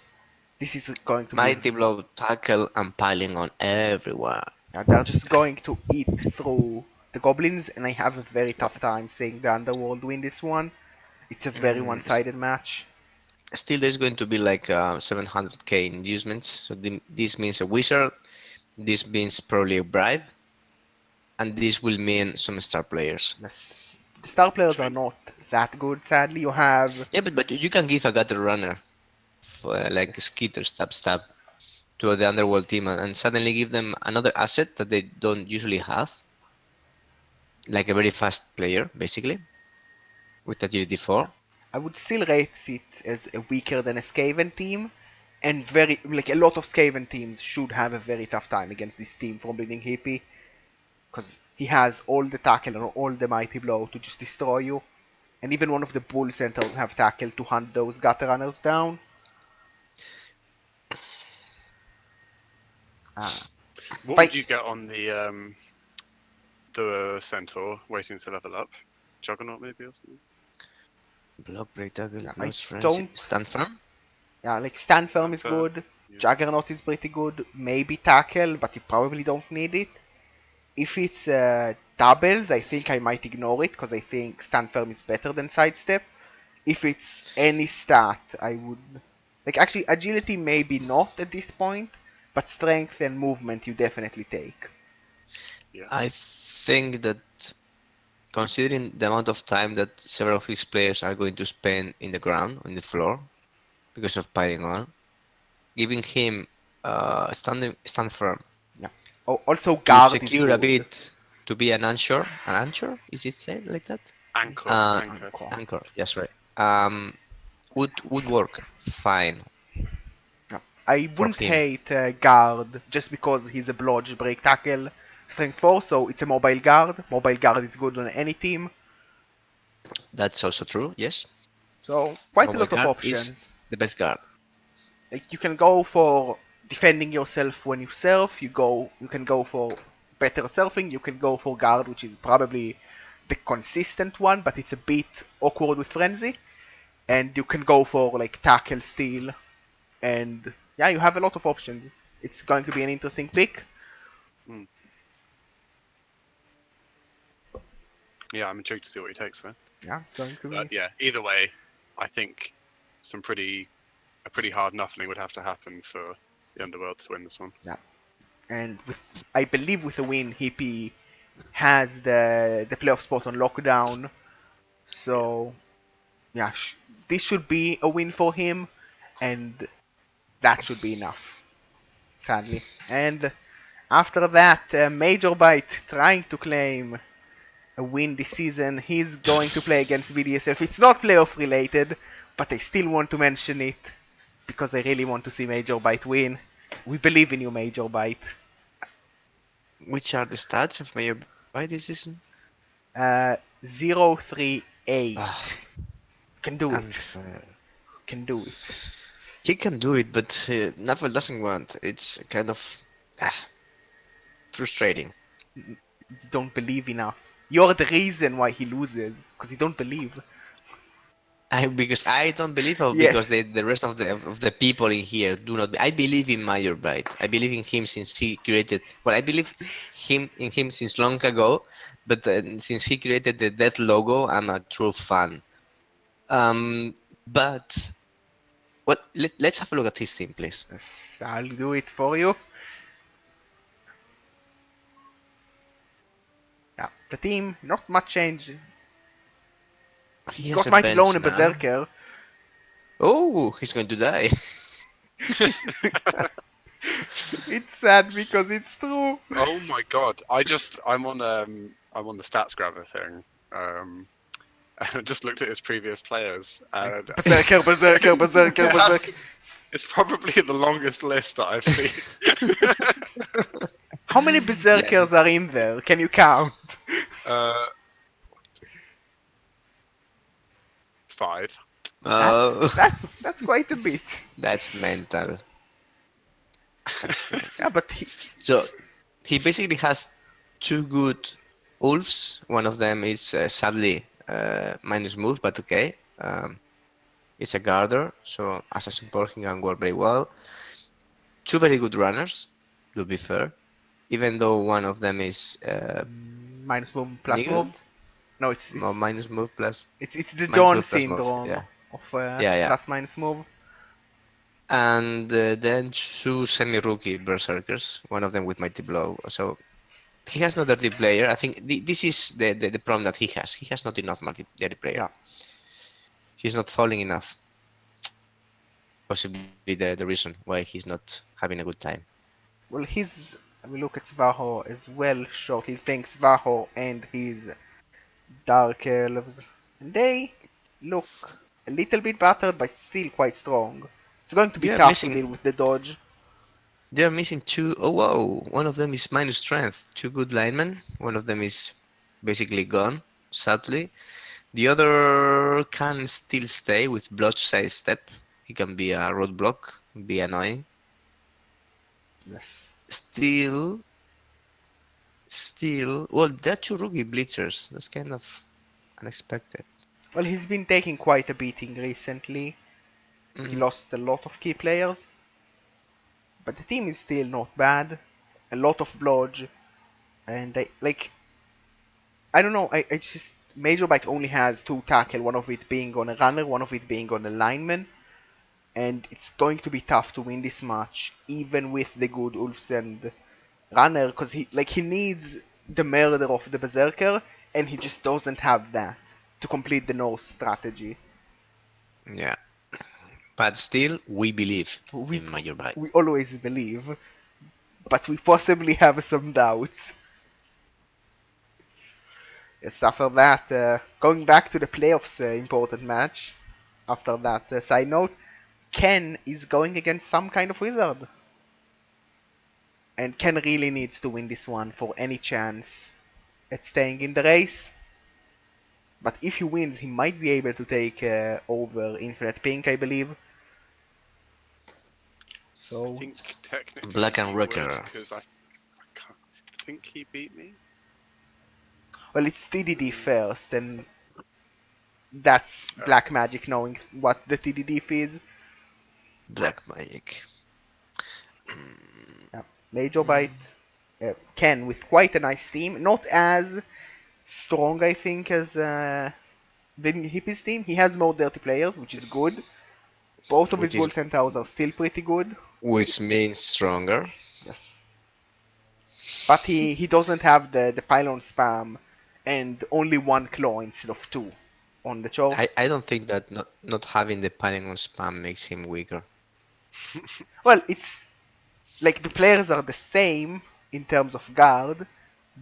This is going to be. Mighty blow, tackle, and piling on everywhere. They're just going to eat through the goblins, and I have a very tough time seeing the underworld win this one. It's a very Mm, s- one-sided match. Still, there's going to be like 700k inducements. So this means a wizard. This means probably a bribe, and this will mean some star players. The star players are Change. not that good, sadly. You have Yeah, but you can give a gutter runner, for, like Skitter, stab, to the underworld team, and suddenly give them another asset that they don't usually have, like a very fast player, basically, with agility yeah. 4. I would still rate it as a weaker than a Skaven team, and very like a lot of Skaven teams should have a very tough time against this team from Bleeding Hippie, because he has all the tackle and all the mighty blow to just destroy you, and even one of the bull centaurs have tackle to hunt those gutter runners down. Ah, What fight. would you get on the centaur waiting to level up? Juggernaut maybe or something? Block, break, tackle, Yeah, I close frenzy, don't. stand firm. Yeah, like stand firm Stand is firm. good. Yeah. Juggernaut is pretty good. Maybe tackle, but you probably don't need it. If it's doubles, I think I might ignore it because I think stand firm is better than sidestep. If it's any stat, I would like actually agility maybe not at this point, but strength and movement you definitely take. Yeah. I think that considering the amount of time that several of his players are going to spend in the ground, on the floor, because of piling on, giving him stand firm Yeah. Oh, also to guard is secure a good. bit, to be an anchor, is it said like that? Anchor. Uh, Anchor. Anchor. Anchor, yes, right. Would work fine Yeah. I for wouldn't him. hate guard just because he's a blodge break tackle strength 4, so it's a mobile guard. Mobile guard is good on any team. That's also true, yes. So quite a Mobile lot of guard is options. the best guard. Like you can go for defending yourself when you surf. You can go for better surfing. You can go for guard, which is probably the consistent one, but it's a bit awkward with frenzy. And you can go for like tackle steal, and yeah, you have a lot of options. It's going to be an interesting pick. Hmm. Yeah, I'm intrigued to see what he takes there. Yeah, it's going to But be. yeah, either way, I think a pretty hard nothing would have to happen for the Underworld to win this one. Yeah, and with I believe with a win, Hippie has the playoff spot on lockdown. Yeah. So yeah, this should be a win for him, and that should be enough, sadly. And after that, Major Bite trying to claim a win this season. He's going to play against VDSF. It's not playoff related, but I still want to mention it because I really want to see Major Bite win. We believe in you, Major Bite. Which are the stats of Mayor by this season? 038. Ah, Can do it. unfair. Can do it. He can do it, but Navel doesn't want. It's kind of frustrating. You don't believe enough. You're the reason why he loses because you don't believe. Because I don't believe, or Yes. because the rest of the people in here do not. I believe in Mayor Bite. I believe in him since he created. Well, I believe him since long ago, but since he created the Death logo, I'm a true fan. But let's have a look at his team, please. Yes, I'll do it for you. Yeah, the team, not much change. He has Got a Mighty Blow bench and a now. Berserker. Oh, he's going to die. It's sad because it's true. Oh my god! I'm on the stats grabber thing. I just looked at his previous players, and Berserker, Berserker, Berserker, Yeah. Berserker. it's probably the longest list that I've seen. How many Berserkers are in there? Can you count? uh, 5. Oh, That's quite a bit. that's mental. That's Yeah, mental. but So he basically has two good wolves. One of them is sadly minus move, but okay. It's a guarder, so as a support he can work very well. Two very good runners, to be fair. Even though one of them is minus move plus move. niggled, No, it's or it's minus move plus it's the minus John move plus move. syndrome Yeah, of yeah, yeah. plus minus move. And then two semi-rookie berserkers. One of them with mighty blow. So he has no dirty player. I think this is the problem that he has. He has not enough dirty player. Yeah. He's not falling enough. Possibly the reason why he's not having a good time. Well, we look at Svaho as well. Short. He's playing Svaho and his Dark Elves, and they look a little bit battered, but still quite strong. It's going to be They are tough to missing. deal with the dodge. They are missing two. Oh whoa! One of them is minus strength. Two good linemen. One of them is basically gone. Sadly, the other can still stay with blood side step. He can be a roadblock, be annoying. Yes. Still, well, they're two rookie blitzers. That's kind of unexpected. Well, he's been taking quite a beating recently. He Mm, lost a lot of key players, but the team is still not bad. A lot of blodge, and I don't know. I just Major Bite only has two tackle, one of it being on a runner, one of it being on a lineman, and it's going to be tough to win this match, even with the good Ulfs and runner, because he needs the murder of the berserker, and he just doesn't have that to complete the Norse strategy. yeah, but still, we believe We in Major Bite. we always believe, but we possibly have some doubts. Yes, after that, going back to the playoffs, important match. After that, side note, Ken is going against some kind of wizard. And Ken really needs to win this one for any chance at staying in the race. But if he wins, he might be able to take over Infinite Pink, I believe. I So, think technically Black and he would, Wrecker. because I think he beat me. well, it's TDD first, and that's black magic knowing what the TDD is. Black Magic. Yeah. Major Bite, Ken with quite a nice team. Not as strong, I think, as Hippie's team. He has more dirty players, which is good. Both of his Which is Bull Centaurs are still pretty good. which means stronger. Yes. But he doesn't have the pylon spam and only one claw instead of two on the chorfs. I don't think that not having the panning on spam makes him weaker. Well, it's like the players are the same in terms of guard,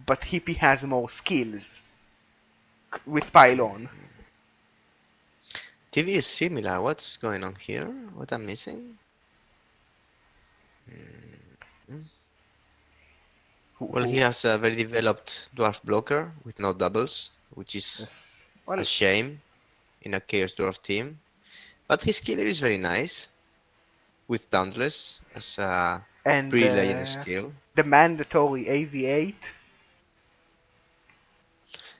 but Hippie has more skills with pylon. TV is similar. What's going on here? What I'm missing? Mm. Well, he Who has a very developed dwarf blocker with no doubles, which is yes. Well, a shame in a Chaos Dwarf team. But his killer is very nice, with Dauntless as a and pre-legend skill. the mandatory AV8.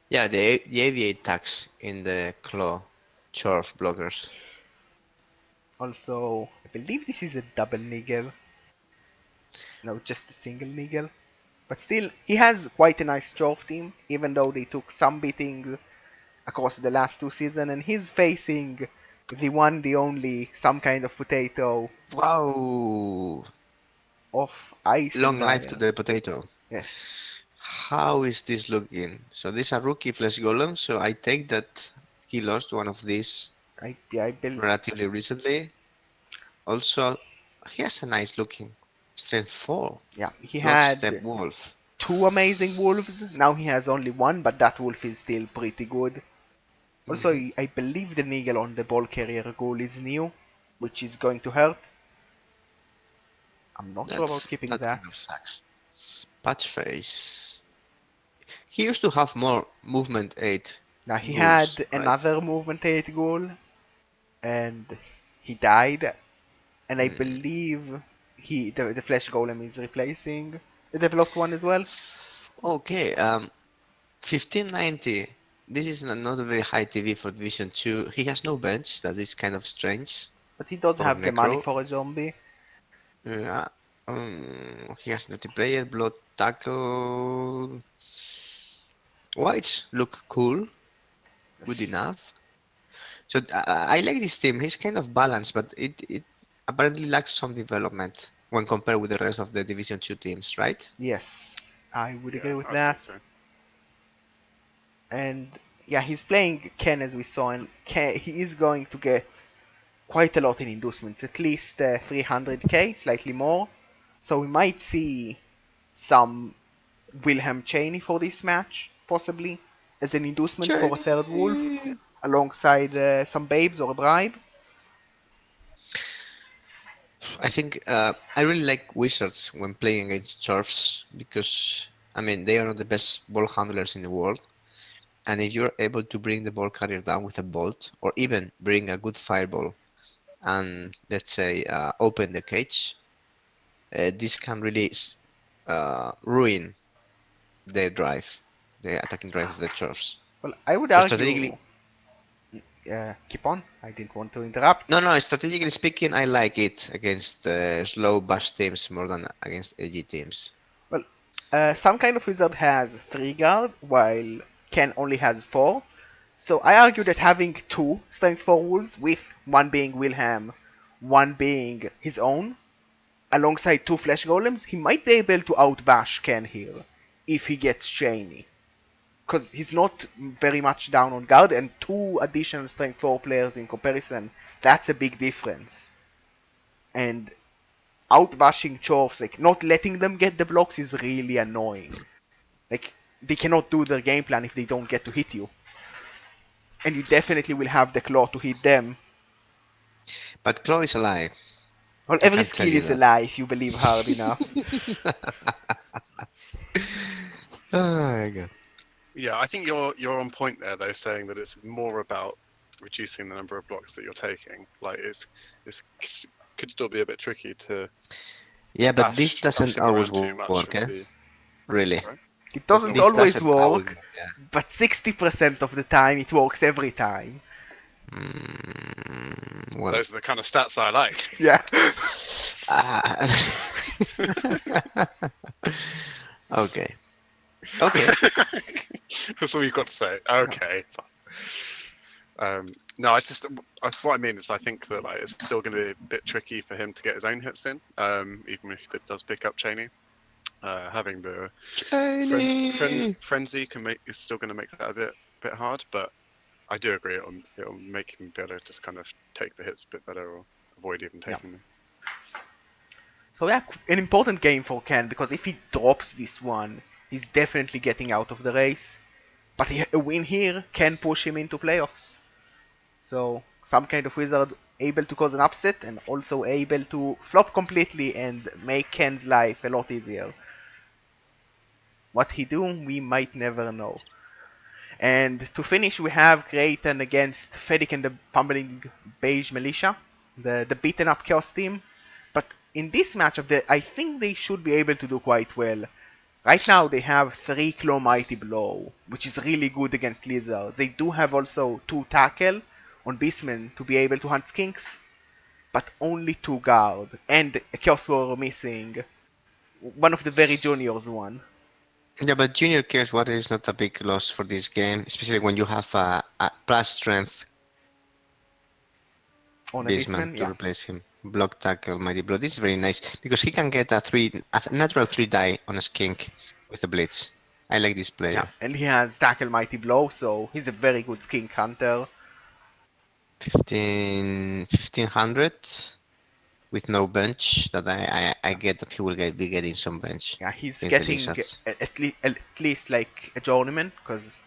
Yeah, the AV8 tax in the Claw Chorf blockers. Also, I believe this is a double niggle. No, just a single niggle. But still, he has quite a nice Chorf team, even though they took some beatings across the last two seasons, and he's facing the one, the only, some kind of potato Wow! of ice Long and life to iron. the potato. Yes, How is this looking? So this is a rookie flesh golem, so I take that he lost one of these I believe. relatively recently. Also, he has a nice looking strength 4 Yeah, he blood step had wolf. two amazing wolves. Now he has only one, but that wolf is still pretty good. Also, Mhm. I believe the niggle on the ball carrier goal is new, which is going to hurt. I'm not sure about keeping That that. kind of sucks. Patch face. He used to have more movement 8 Now he ghouls, had right? another movement 8 goal, and he died. And I Hmm. believe the Flash Golem is replacing the developed one as well. Okay, 1590. This is not a very high TV for Division 2. He has no bench. That is kind of strange But he does for have the money Necro. for a zombie. Yeah. He has multiplayer, blood tackle. Whites look cool, good Yes. enough. So I like this team. He's kind of balanced, but it apparently lacks some development when compared with the rest of the Division 2 teams, right? Yes, I would agree Yeah, with I'd say that. so. And yeah, he's playing Ken as we saw, and he is going to get quite a lot in inducements, at least 300k, slightly more. So we might see some Wilhelm Cheney for this match, possibly, as an inducement for a third wolf, Journey. alongside some babes or a bribe. I think I really like Wizards when playing against Dwarfs because I mean they are not the best ball handlers in the world, and if you're able to bring the ball carrier down with a bolt, or even bring a good fireball and let's say open the cage, this can really ruin their drive, the attacking drive of the Dwarfs. Well, I would So strategically, argue. Keep on. I didn't want to interrupt. no, strategically speaking, I like it against slow bash teams more than against edgy teams. Well, some kind of wizard has 3 guard, while Ken only has 4. So I argue that having 2 strength 4 wolves, with one being Wilhelm, one being his own, alongside 2 flesh golems, he might be able to outbash Ken here, if he gets Cheney. Because he's not very much down on guard, and 2 additional strength 4 players in comparison, that's a big difference. And outbashing Chorfs, like not letting them get the blocks is really annoying. Like, they cannot do their game plan if they don't get to hit you. And you definitely will have the claw to hit them. But Claw is alive. Well, I every can tell skill you is a that. lie if you believe hard enough. Oh my god. Yeah, I think you're on point there though, saying that it's more about reducing the number of blocks that you're taking. Like it's could still be a bit tricky to Yeah, but this bash doesn't him always around too much work, with eh? the. Really. Sorry? It Doesn't doesn't This always work. always doesn't always work, work, yeah. but 60% of the time it works every time. Well, Those are the kind of stats I like. Yeah. uh, okay. Okay. That's all you've got to say. Okay. No, what I mean is I think that like it's still going to be a bit tricky for him to get his own hits in, even if it does pick up Cheney. Having the Chinese. frenzy is still going to make that a bit hard, but I do agree it'll make him be able to just kind of take the hits a bit better or avoid even Yeah. taking them. So yeah, an important game for Ken, because if he drops this one, he's definitely getting out of the race. But a win here can push him into playoffs. So some kind of wizard able to cause an upset and also able to flop completely and make Ken's life a lot easier. What he do, we might never know. And to finish, we have Creighton against Fedic and the Fumbling Beige Militia, the beaten up Chaos team. But in this matchup, I think they should be able to do quite well. Right now, they have 3 Claw Mighty Blow, which is really good against Lizards. They do have also 2 Tackle on Beastmen to be able to hunt Skinks, but only 2 Guard, and a Chaos Warrior missing. One of the very juniors one. Yeah, but Junior Chaos Water is not a big loss for this game, especially when you have a plus strength On a Beastman Beastman, to yeah. replace him. Block tackle, mighty blow. This is very nice because he can get a natural 3 die on a skink with a blitz. I like this Yeah, player. and he has Tackle Mighty Blow, so he's a very good Skink Hunter. 1500 with no bench. That I get that he will be getting some bench Yeah, he's against the getting Lizards. at least like a journeyman, because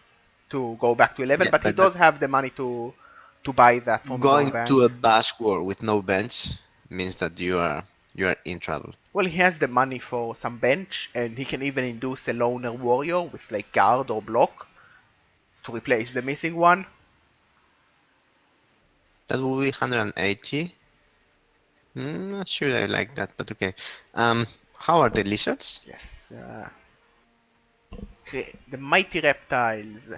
to go back to 11, Yeah, but he but does have the money to buy that from his own going bank. to a bash war with no bench means that you are in trouble. Well, he has the money for some bench, and he can even induce a loner warrior with like guard or block to replace the missing one. That would be 180. Not sure I like that, but okay. How are the lizards? Yes. The mighty reptiles.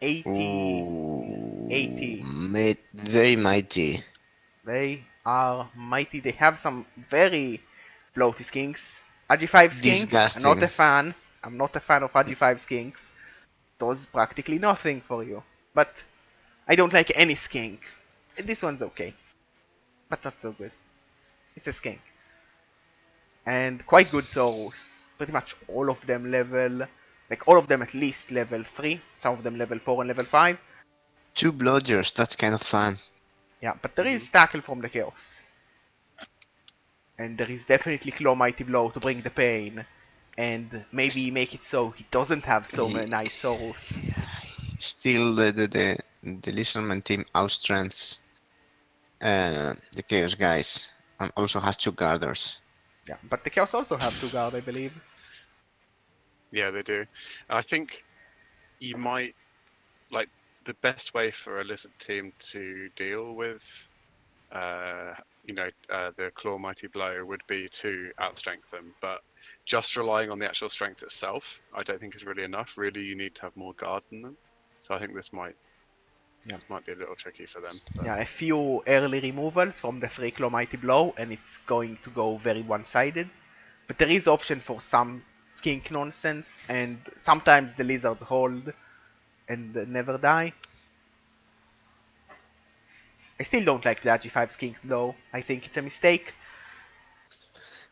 80. Ooh, 80. very mighty. They are mighty. They have some very floaty skinks. Agi5 skink, I'm not a Disgusting. fan. I'm not a fan of Agi5 skinks. Does practically nothing for you. But I don't like any skink. This one's okay. But not so good. It's a skink. And quite good Saurus. Pretty much all of them level, like all of them at least level 3. Some of them level 4 and level 5. 2 blodgers, that's kind of fun. Yeah, but there is Tackle from the Chaos. And there is definitely Claw Mighty Blow to bring the pain. And maybe make it so he doesn't have so many nice Saurus. Still, the Lizardman team outstrengths the Chaos guys, and also has 2 guarders. Yeah, but the Chaos also have 2 guard, I believe. Yeah, they do. I think you might like the best way for a lizard team to deal with, the Claw Mighty Blow would be to outstrength them. But just relying on the actual strength itself, I don't think is really enough. Really, you need to have more guard than them. So I think this might be a little tricky for them. But... Yeah, a few early removals from the free Claw Mighty Blow, and it's going to go very one-sided. But there is option for some skink nonsense, and sometimes the lizards hold and never die. I still don't like the Agi5 skink though. I think it's a mistake.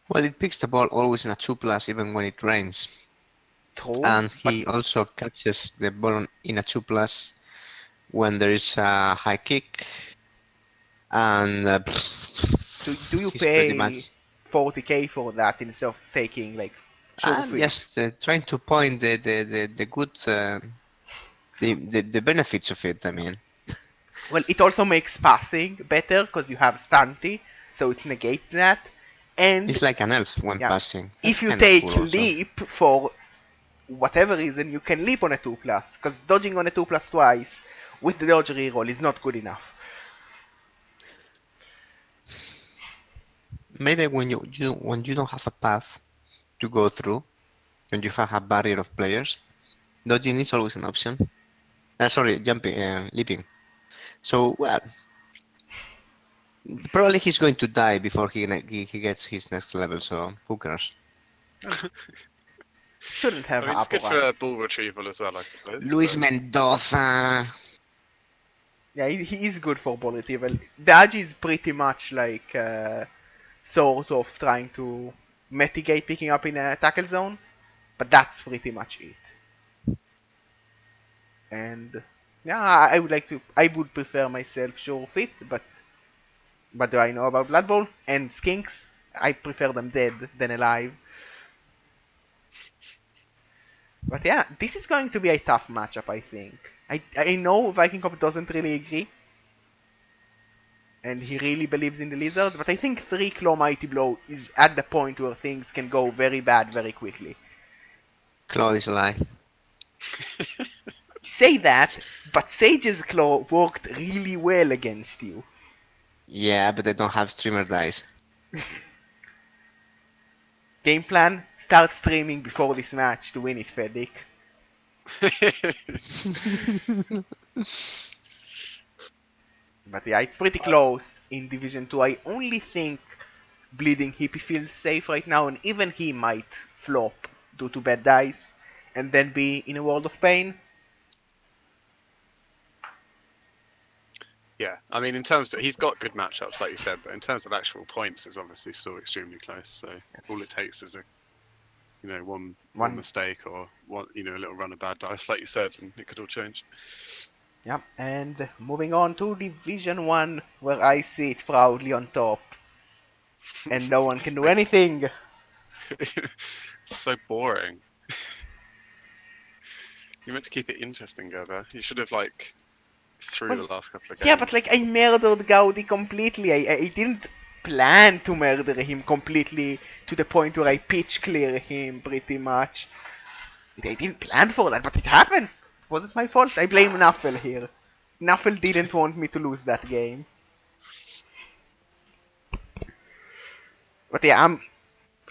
Well, it picks the ball always in a 2+ even when it rains. True. And he but also catches the ball in a 2+ when there is a high kick. And do you he's pretty pay much 40k for that instead of taking like I'm free? just trying to point the good the benefits of it. I mean, Well, it also makes passing better because you have stunty, so it's negate that. And it's like an elf when yeah, passing. if That's you kind of take cool also. leap for whatever reason, you can leap on a 2+, because dodging on a 2+ twice with the dodge reroll is not good enough. Maybe when you don't have a path to go through, when you have a barrier of players, dodging is always an option. Sorry, jumping, leaping. So well, probably he's going to die before he gets his next level. So who cares? Shouldn't have I mean, it's good for rights. ball retrieval as well, I suppose. Luis but- Mendoza. Yeah, he is good for ball retrieval. The Agi is pretty much like sort of trying to mitigate picking up in a tackle zone, but that's pretty much it. And yeah, I would prefer myself sure fit, but what do I know about Blood Bowl and skinks? I prefer them dead than alive. But yeah, this is going to be a tough matchup, I think. I know Viking Cop doesn't really agree, and he really believes in the lizards, but I think 3 Claw Mighty Blow is at the point where things can go very bad very quickly. Claude is alive. You say that, but Sage's Claw worked really well against you. Yeah, but they don't have streamer dice. Game plan, start streaming before this match to win it, Fedic. But yeah, it's pretty close in Division 2. I only think Bleeding Hippie feels safe right now, and even he might flop due to bad dice and then be in a world of pain. Yeah, I mean, in terms of he's got good matchups, like you said, but in terms of actual points, it's obviously still extremely close. So all it takes is one mistake or one a little run of bad dice, like you said, and it could all change. Yeah, and moving on to Division 1, where I sit proudly on top, and no one can do anything. It's so boring. You meant to keep it interesting, Gerber. You should have through the last couple of games. Yeah, but I murdered Gaudi completely. I didn't plan to murder him completely to the point where I pitch clear him pretty much. I didn't plan for that, but it happened. It wasn't my fault. I blame Nuffle here. Nuffle didn't want me to lose that game. But yeah, I'm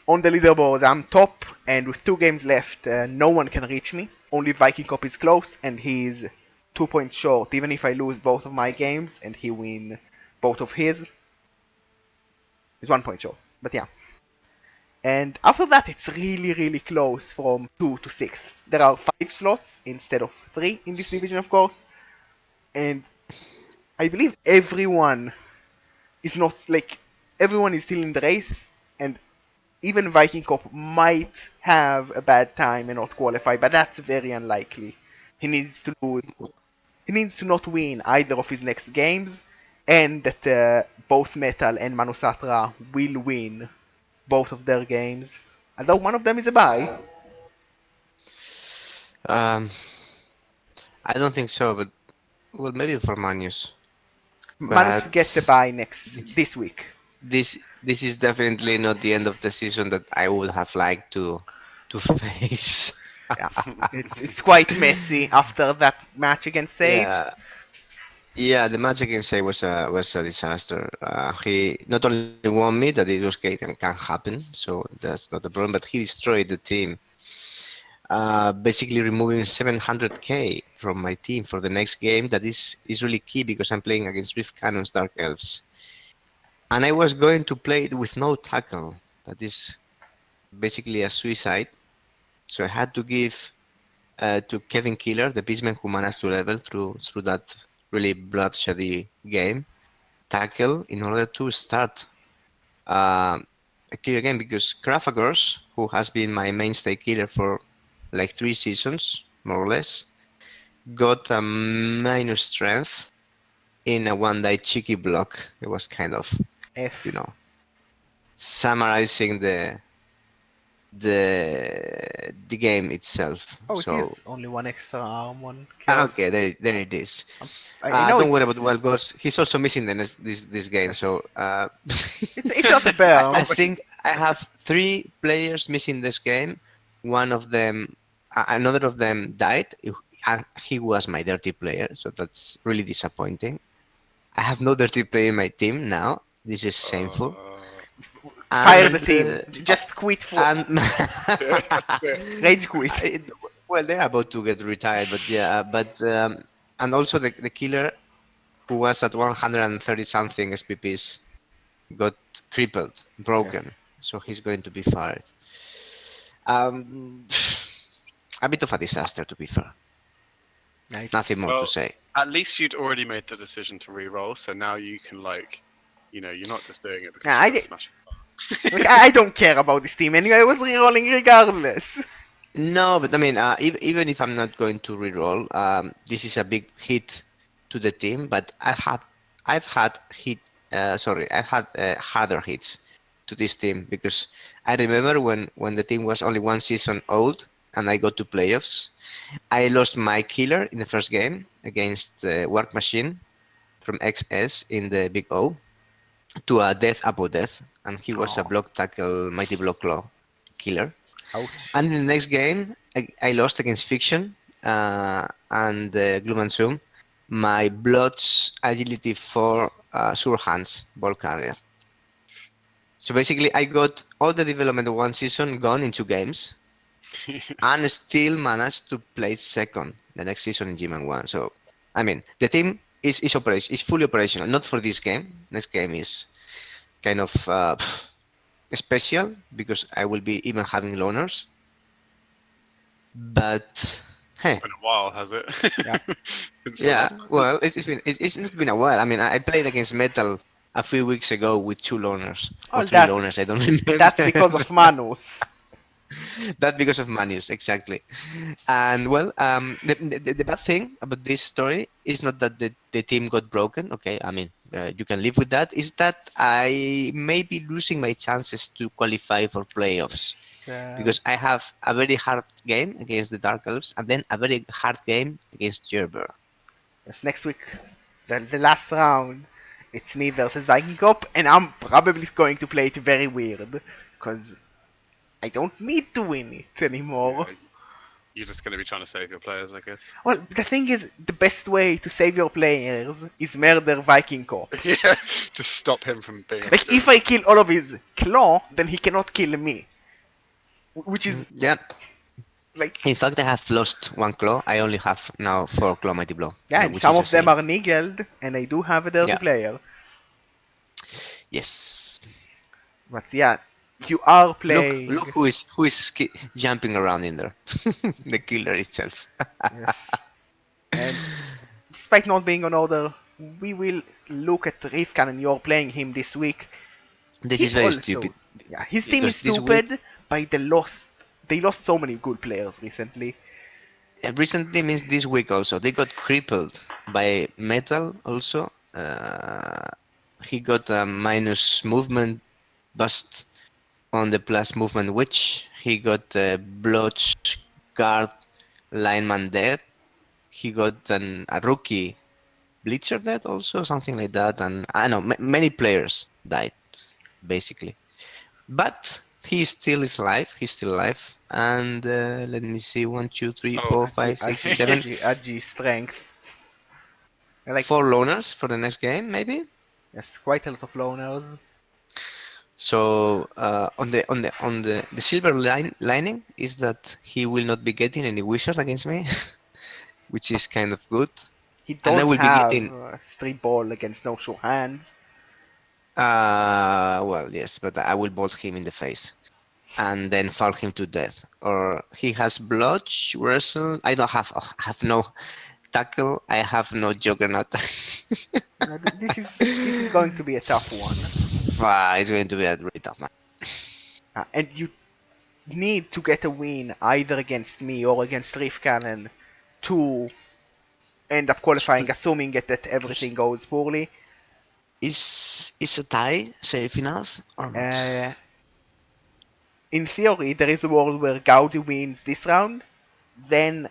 on the leaderboard. I'm top, and with 2 games left, no one can reach me. Only Viking Cop is close, and he's 2 points short. Even if I lose both of my games and he win both of his, he's 1 point short. But yeah. And after that, it's really, really close from 2 to 6. There are 5 slots instead of 3 in this division, of course. And I believe everyone is not like everyone is still in the race, and even Viking Cop might have a bad time and not qualify, but that's very unlikely. He needs to lose. He needs to not win either of his next games, and that both Metal and Manusatra will win both of their games. Although one of them is a bye. Um, I don't think so, but well, maybe for Manius. Manus But gets a bye this week. this is definitely not the end of the season that I would have liked to face. Yeah, it's quite messy after that match against Sage. Yeah, yeah. The match against Say was a disaster. He not only won me that it was can happen, so that's not a problem. But he destroyed the team, basically removing 700k from my team for the next game. That is really key because I'm playing against Rift Cannon's Dark Elves, and I was going to play it with no tackle. That is basically a suicide. So I had to give to Kevin Killer, the beastman who managed to level through that really bloodsheddy game, tackle in order to start a killer game because Krafagors, who has been my mainstay killer for like 3 seasons, more or less, got a minus strength in a one-die cheeky block. It was kind of, F. summarizing the game itself. Oh, it So is only one extra arm on Chaos. okay, there it is. I know Don't worry it's, about Wild Ghost. He's also missing this game. Yes. So it's not a bear. I think I have 3 players missing this game. One of them, another of them died, and he was my dirty player. So that's really disappointing. I have no dirty player in my team now. This is shameful. Fire the And, team. Just quit for And rage quit. well, they're about to get retired, but yeah, and also the killer who was at 130 something SPPs got crippled, broken, Yes. so he's going to be fired. A bit of a disaster, to be fair. Nothing more Well, to say. At least you'd already made the decision to re-roll, so now you can you're not just doing it because Nah, you I wanna did- smash it. Like, I don't care about this team anyway. I was rerolling regardless. No, but I mean, even if I'm not going to reroll, this is a big hit to the team. But I've had harder hits to this team because I remember when the team was only 1 season old and I got to playoffs. I lost my killer in the first game against Work Machine from XS in the Big O to a Death Apo Death, and he was a Oh. block tackle Mighty Block Claw killer. Ouch. And in the next game, I lost against Fiction and Gloom and Zoom. My Blood's Agility 4 Sure Hands ball carrier. So basically, I got all the development of 1 season gone in 2 games, and still managed to place second the next season in Gman 1. So, I mean, the team is fully operational. Not for this game. Next game is kind of special because I will be even having loners. But hey, It's been a while, has it? Yeah. Since the yeah. last time. Well, it's not been a while. I mean, I played against Metal a few weeks ago with 2 loners or Oh, 3 loners. I don't remember. That's because of Manus. That because of Manius, exactly. And well, the bad thing about this story is not that the team got broken. Okay, I mean, you can live with that. Is that I may be losing my chances to qualify for playoffs because I have a very hard game against the Dark Elves and then a very hard game against Gerber. Yes, next week, the last round, it's me versus Viking Cop, and I'm probably going to play it very weird because I don't need to win it anymore. Yeah, You're just going to be trying to save your players, I guess. Well, the thing is, the best way to save your players is murder Viking Corpse. Yeah, just stop him from being able Like, to do if I kill all of his claw, then he cannot kill me. Which is, Yeah. like, In fact, I have lost one claw. I only have now 4 claw mighty blow. yeah, and Which some is a of them shame. are niggled, and I do have a dirty Yeah. player. Yes. But yeah, you are Look playing. who is jumping around in there. The killer itself. Yes. And despite not being on order, we will look at Rivkan, and you're playing him this week. This He is very also, stupid yeah, his team is because this week stupid, but they lost so many good players recently. recently means this week also they got crippled by metal also. He got a minus movement bust on the plus movement witch. He got a blotch guard lineman dead. He got a rookie bleacher dead also, something like that. And I know many players died basically, but he still is alive. He's still alive. And let me see, one, two, three, Oh, four, five, six, seven, Agi strength. Like, 4 loners for the next game, maybe. yes, quite a lot of loners. So on the silver lining is that he will not be getting any wizard against me, which is kind of good. He And I does will be have getting strip ball against no show hands. well, yes, but I will bolt him in the face and then fall him to death. Or he has blotch, wrestle. I don't have no tackle. I have no juggernaut. This is going to be a tough one. It's going to be a really tough match. And you need to get a win either against me or against Reef Cannon to end up qualifying, assuming that everything goes poorly. Is a tie safe enough or not? In theory, there is a world where Gaudi wins this round, then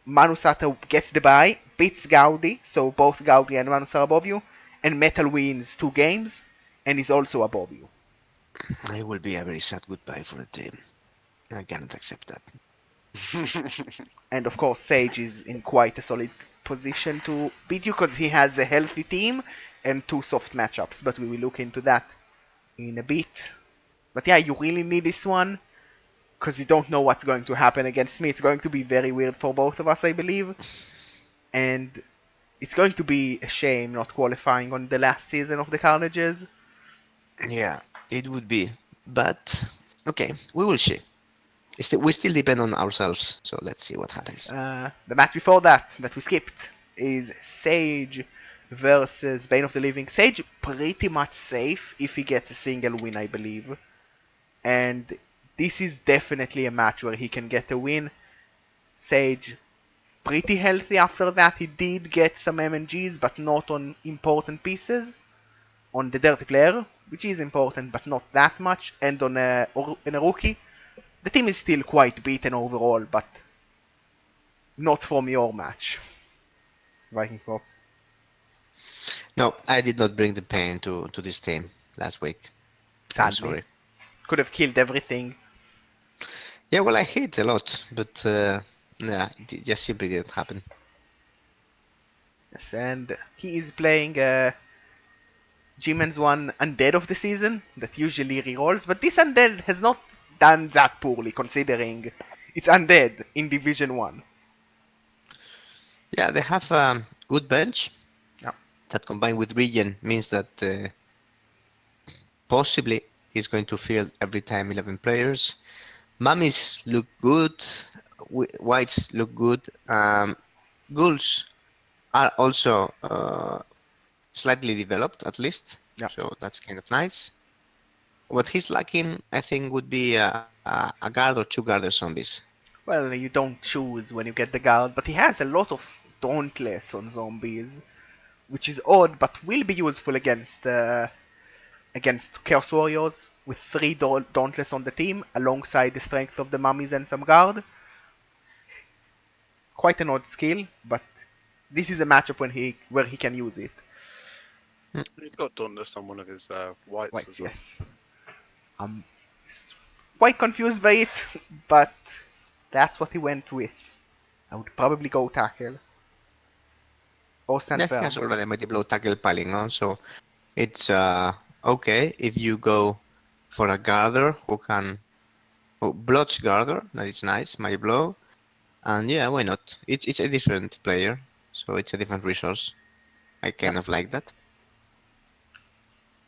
Manusata gets the bye, beats Gaudi, so both Gaudi and Manus are above you, and Metal wins 2 games, and is also above you. It will be a very sad goodbye for the team. I cannot accept that. And of course, Sage is in quite a solid position to beat you because he has a healthy team and 2 soft matchups, but we will look into that in a bit. But yeah, you really need this one because you don't know what's going to happen against me. It's going to be very weird for both of us, I believe. And it's going to be a shame not qualifying on the last season of the Carnages. Yeah, it would be. But okay, we will see. We still depend on ourselves, so let's see what happens. The match before that we skipped is Sage versus Bane of the Living. Sage pretty much safe if he gets a single win, I believe. And this is definitely a match where he can get a win. Sage pretty healthy after that. He did get some MNGs, but not on important pieces. On the Dirty Player, which is important, but not that much. And on a rookie. The team is still quite beaten overall, but not from your match, Viking Corp. No, I did not bring the pain to this team last week. I'm Sadly. sorry. Could have killed everything. Yeah, well, I hit a lot, but yeah, it just simply didn't happen. Yes, and he is playing Gman's one Undead of the season that usually rerolls, but this Undead has not done that poorly considering it's Undead in Division 1. Yeah, they have a good bench. Yeah. That combined with Regen means that possibly he's going to field every time 11 players. Mummies look good. Whites look good. Ghouls are also slightly developed, at least. Yeah. So that's kind of nice. What he's lacking, I think, would be a guard or 2 guarder zombies. Well, you don't choose when you get the guard, but he has a lot of Dauntless on zombies, which is odd, but will be useful against Chaos Warriors with 3 Dauntless on the team, alongside the strength of the mummies and some guard. Quite an odd skill, but this is a matchup where he can use it. He's got Dauntless on one of his whites as well. Yes. I'm quite confused by it, but that's what he went with. I would probably go tackle. Or stand Yeah, he firm. has already Mighty Blow tackle piling on, so it's okay if you go for a guarder who blocks guarder. That is nice, Mighty Blow, and yeah, why not? It's a different player, so it's a different resource. I kind of like that.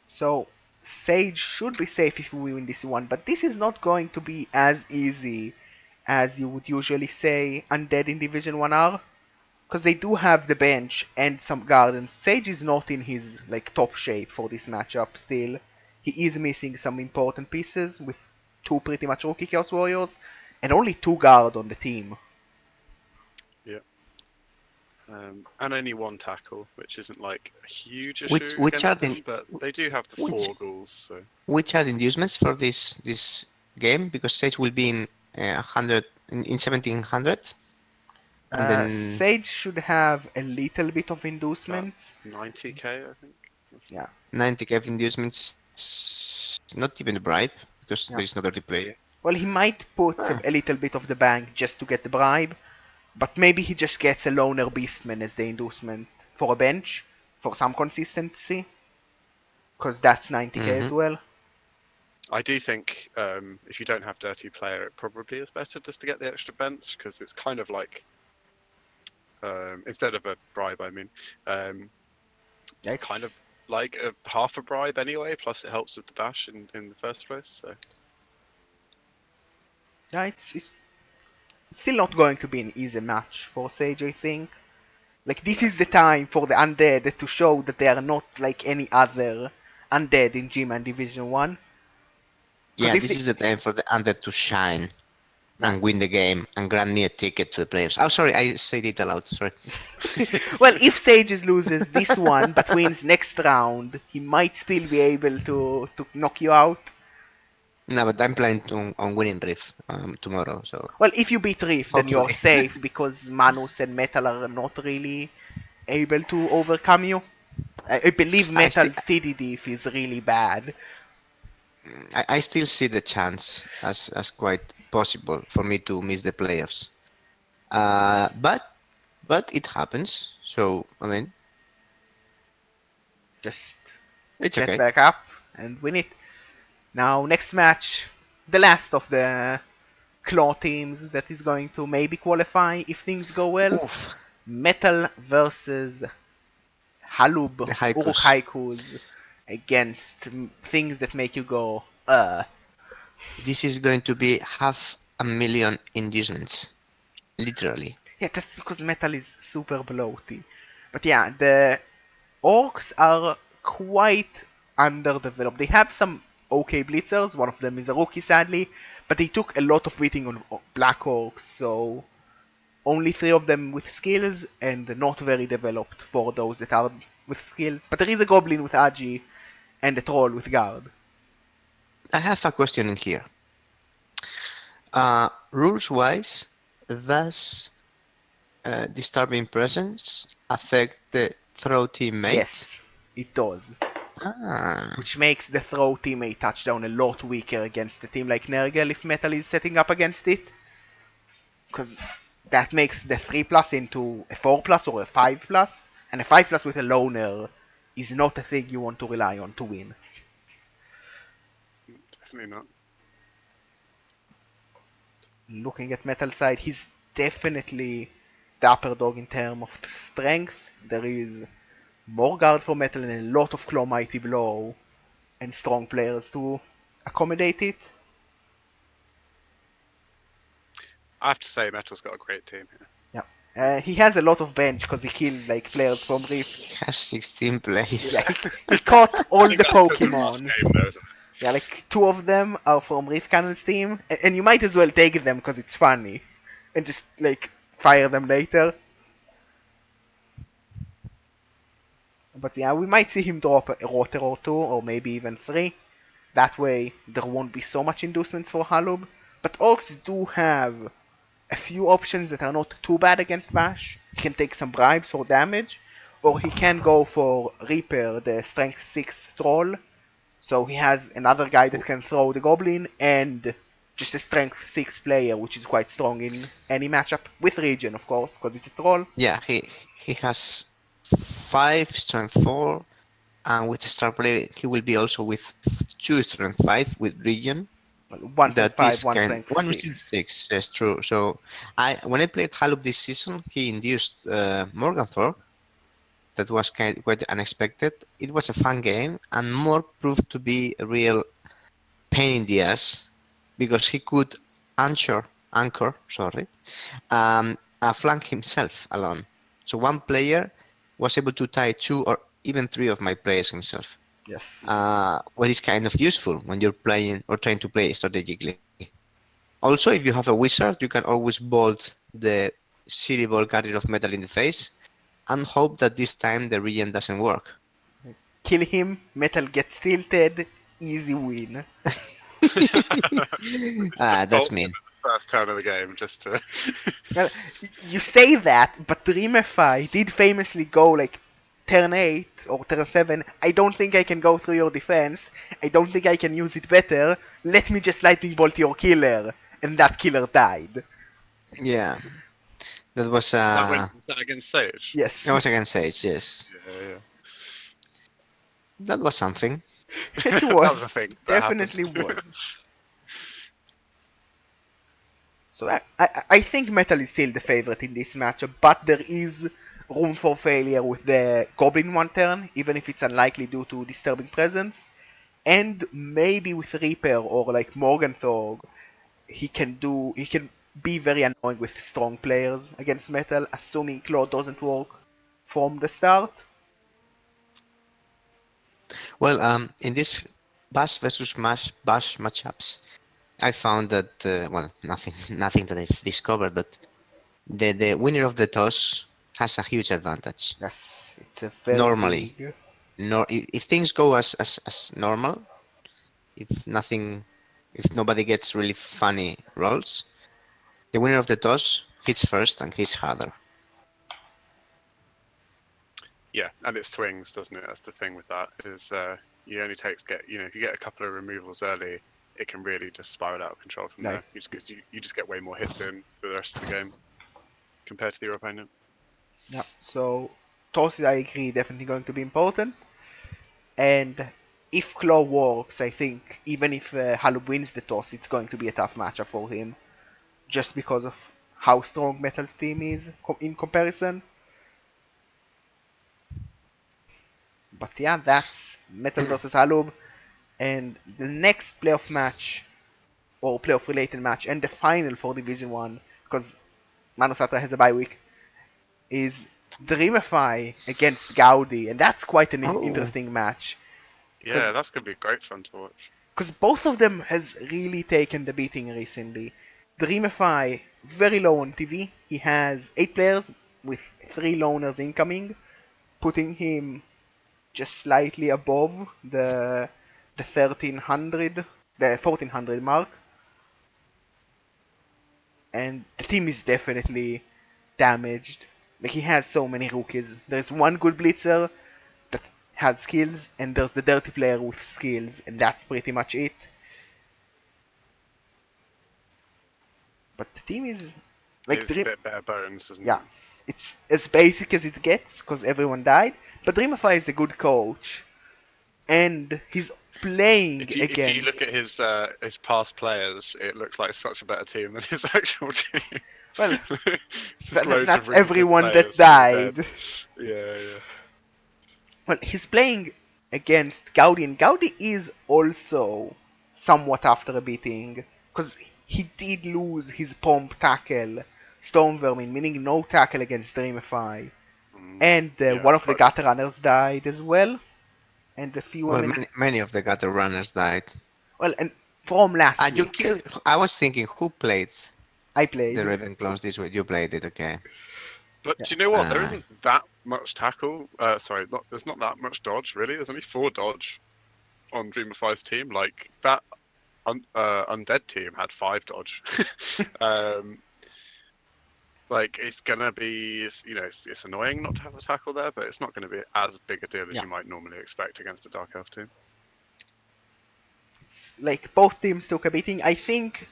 So Sage should be safe if we win this one, but this is not going to be as easy as you would usually say Undead in Division 1 are. Because they do have the bench and some gardens. Sage is not in his like top shape for this matchup still. He is missing some important pieces with two pretty much rookie Chaos Warriors and only two guard on the team. And only one tackle, which isn't like a huge issue Which are against them, the but they do have the which 4 ghouls, so which are the inducements for this game? Because Sage will be in 100 in 1700, and then Sage should have a little bit of inducements. 90k, I think. Yeah. 90k inducements. Not even a bribe because Yeah. there is no dirty player. Well, he might put a little bit of the bank just to get the bribe, but maybe he just gets a loner beastman as the inducement for a bench for some consistency, because that's 90k as well. I do think if you don't have dirty player, it probably is better just to get the extra bench, because it's kind of like instead of a bribe, I mean, it's kind of like a half a bribe anyway. Plus, it helps with the bash in the first place. So Yeah, it's still not going to be an easy match for Sage, I think. Like, this is the time for the Undead to show that they are not like any other Undead in Gman Division 1. Yeah, this is the time for the Undead to shine and win the game and grant me a ticket to the playoffs. Oh, sorry, I said it aloud. Sorry. Well, if Sages loses this one but wins next round, he might still be able to knock you out. No, but I'm planning on winning Riff tomorrow. So. Well, if you beat Riff, then you're Hopefully. safe because Manus and Metal are not really able to overcome you. I believe Metal's TDD is really bad. I still see the chance as quite possible for me to miss the playoffs. But it happens. So I mean, Just it's get okay. back up and win it. Now, next match, the last of the Claw teams that is going to maybe qualify if things go well. Oof. Metal versus Halub The Haikus. Uruk Haikus against things that make you go, This is going to be 500,000 inducements. Literally. Yeah, that's because Metal is super bloaty. But yeah, the Orcs are quite underdeveloped. They have some okay blitzers, one of them is a rookie sadly, but they took a lot of beating on Black Orcs, so only 3 of them with skills and not very developed for those that are with skills. But there is a Goblin with Agi and a Troll with Guard. I have a question in here. Rules-wise, does Disturbing Presence affect the throw teammate? Yes, it does. Which makes the throw teammate touchdown a lot weaker against a team like Nergal if Metal is setting up against it. Because that makes the 3+ into a 4+ or a 5+, and a 5+ with a loner is not a thing you want to rely on to win. definitely not. Looking at Metal side, he's definitely the upper dog in terms of strength. There is more guard for Metal and a lot of Claw Mighty Blow and strong players to accommodate it. I have to say, Metal's got a great team here. He has a lot of bench because he killed like players from Rift. He has 16 players. Yeah, he caught all the Last Pokemons. game, though, isn't it? Yeah, like 2 of them are from Rift Cannon's team, and you might as well take them because it's funny, and just like fire them later. But yeah, we might see him drop a rotor or 2, or maybe even 3. That way, there won't be so much inducements for Halub. But Orcs do have a few options that are not too bad against Bash. He can take some bribes for damage, or he can go for Reaper, the Strength 6 Troll. So he has another guy that can throw the Goblin and just a strength 6 player, which is quite strong in any matchup with Regen, of course, because it's a troll. Yeah, he has 5 strength 4, and with star player he will be also with 2 strength 5 with region. Well, one strength That 5, is one kind strength one was 6. 6. That's true. So when I played Halub this season, he induced Morganthor. That was quite unexpected. It was a fun game, and more proved to be a real pain in the ass because he could anchor, sorry, a flank himself alone. So one player was able to tie 2 or even 3 of my players himself. Yes. What is kind of useful when you're playing or trying to play strategically. Also, if you have a wizard, you can always bolt the City Ball Carrier of Metal in the face and hope that this time the regen doesn't work. Kill him, metal gets tilted, easy win. Just That's bolt him mean. at the first turn of the game, just to. Well, you say that, but Dreamify did famously go like turn 8 or turn 7. I don't think I can go through your defense. I don't think I can use it better. Let me just lightning bolt your killer. And that killer died. Yeah, that was Was that against Sage? Yes. that was against Sage. Yes, Yeah. that was something. It That was. was a thing. That happened. Definitely was. So I think Metal is still the favorite in this matchup, but there is room for failure with the Goblin one turn, even if it's unlikely due to disturbing presence. And maybe with Reaper or like Morgenthau, he can be very annoying with strong players against Metal, assuming Claw doesn't work from the start. Well, in this Bash versus Bash matchups, I found that well, nothing that I've discovered, but the winner of the toss has a huge advantage. Yes, it's a very Normally, big. if things go as normal, if nothing, if nobody gets really funny rolls, the winner of the toss hits first and hits harder. Yeah, and it swings, doesn't it? That's the thing with that is you only if you get a couple of removals early, it can really just spiral out of control from Right. there. You just get way more hits in for the rest of the game compared to your opponent. Yeah, so tosses, I agree, definitely going to be important. And if Claw works, I think even if Halub wins the toss, it's going to be a tough matchup for him, just because of how strong Metal's team is in comparison. But yeah, that's Metal versus Halub. And the next playoff match, or playoff related match, and the final for Division 1, because Manusatra has a bye week, is Dreamify against Gaudi, and that's quite an Oh, interesting match. Yeah, that's gonna be great fun to watch. Because both of them has really taken the beating recently. Dreamify, very low on TV. He has 8 players with 3 loners incoming, putting him just slightly above the 1300, the 1400 mark. And the team is definitely damaged. Like, he has so many rookies. There's one good blitzer that has skills, and there's the dirty player with skills, and that's pretty much it. But the team is like It's a bit bare bones, isn't yeah, it? it's as basic as it gets because everyone died. But Dreamify is a good coach, and he's playing If you against. look at his past players, it looks like such a better team than his actual team. Well, It's just loads that's of really good everyone that players all dead. died. Yeah. Well, he's playing against Gaudi, and Gaudi is also somewhat after a beating because he did lose his pomp tackle, Storm Vermin, meaning no tackle against Dreamify. And Yeah, one of the quite gutter runners died as well, and a few well, MM. many of the gutter runners died. Well, and from last You week, killed. I was thinking, who played I the played. Ravenclaws this week? You played it, okay? But Yeah. do you know what? There Uh, isn't that much tackle. There's not that much dodge really. There's only 4 dodge on Dreamify's team. Like that undead team had 5 dodge. um, like it's gonna be, it's annoying not to have the tackle there, but it's not going to be as big a deal as Yeah. you might normally expect against a Dark Elf team. It's like both teams took a beating. I think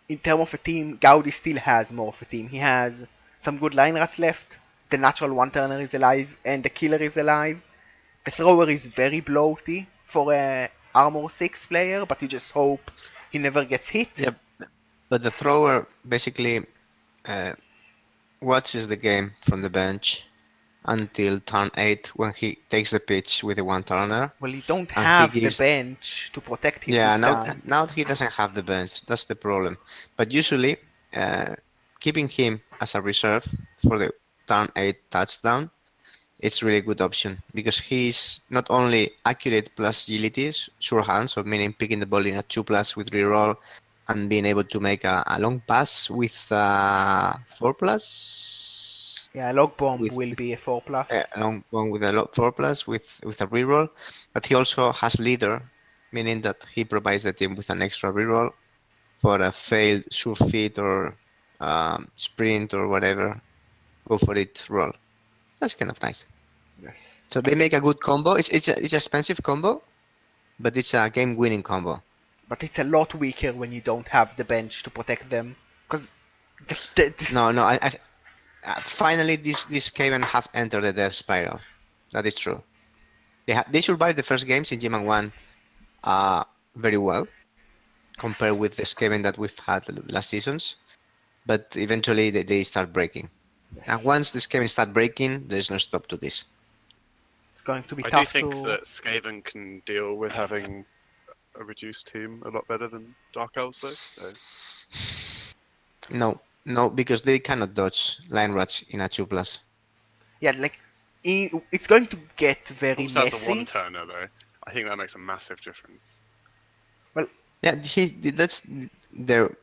in terms of a team, Gaudi still has more of a team. He has some good line rats left. The natural one-turner is alive, and the killer is alive. The thrower is very bloaty for a armor 6 player, but you just hope he never gets hit. Yeah, but the thrower basically uh, watches the game from the bench until turn 8 when he takes the pitch with a one-turner. Well, you don't And he have the gives bench to protect him Yeah, this time. now he doesn't have the bench. That's the problem. But usually, keeping him as a reserve for the turn 8 touchdown, it's really good option because he's not only accurate plus agility, sure hands, so meaning picking the ball in a 2+ with reroll and being able to make a long pass with 4+. Yeah, log bomb With will be a 4+. a long one with a 4+ with a reroll, but he also has leader, meaning that he provides the team with an extra reroll for a failed sure fit or sprint or whatever. Go for it roll. That's kind of nice. Yes. So they make a good combo. It's an expensive combo, but it's a game winning combo. But it's a lot weaker when you don't have the bench to protect them. Because No, finally these Skaven have entered the death spiral. That is true. They survived the first games in Gman 1 very well compared with the Skaven that we've had the last seasons, but eventually they start breaking. And once the Skaven start breaking, there's no stop to this. It's going to be I do tough think to. that Skaven can deal with having a reduced team a lot better than Dark Elves, though. So No, because they cannot dodge line rats in a 2+. Yeah, like it's going to get very also has a messy. one-turner though. I think that makes a massive difference. Yeah, that's their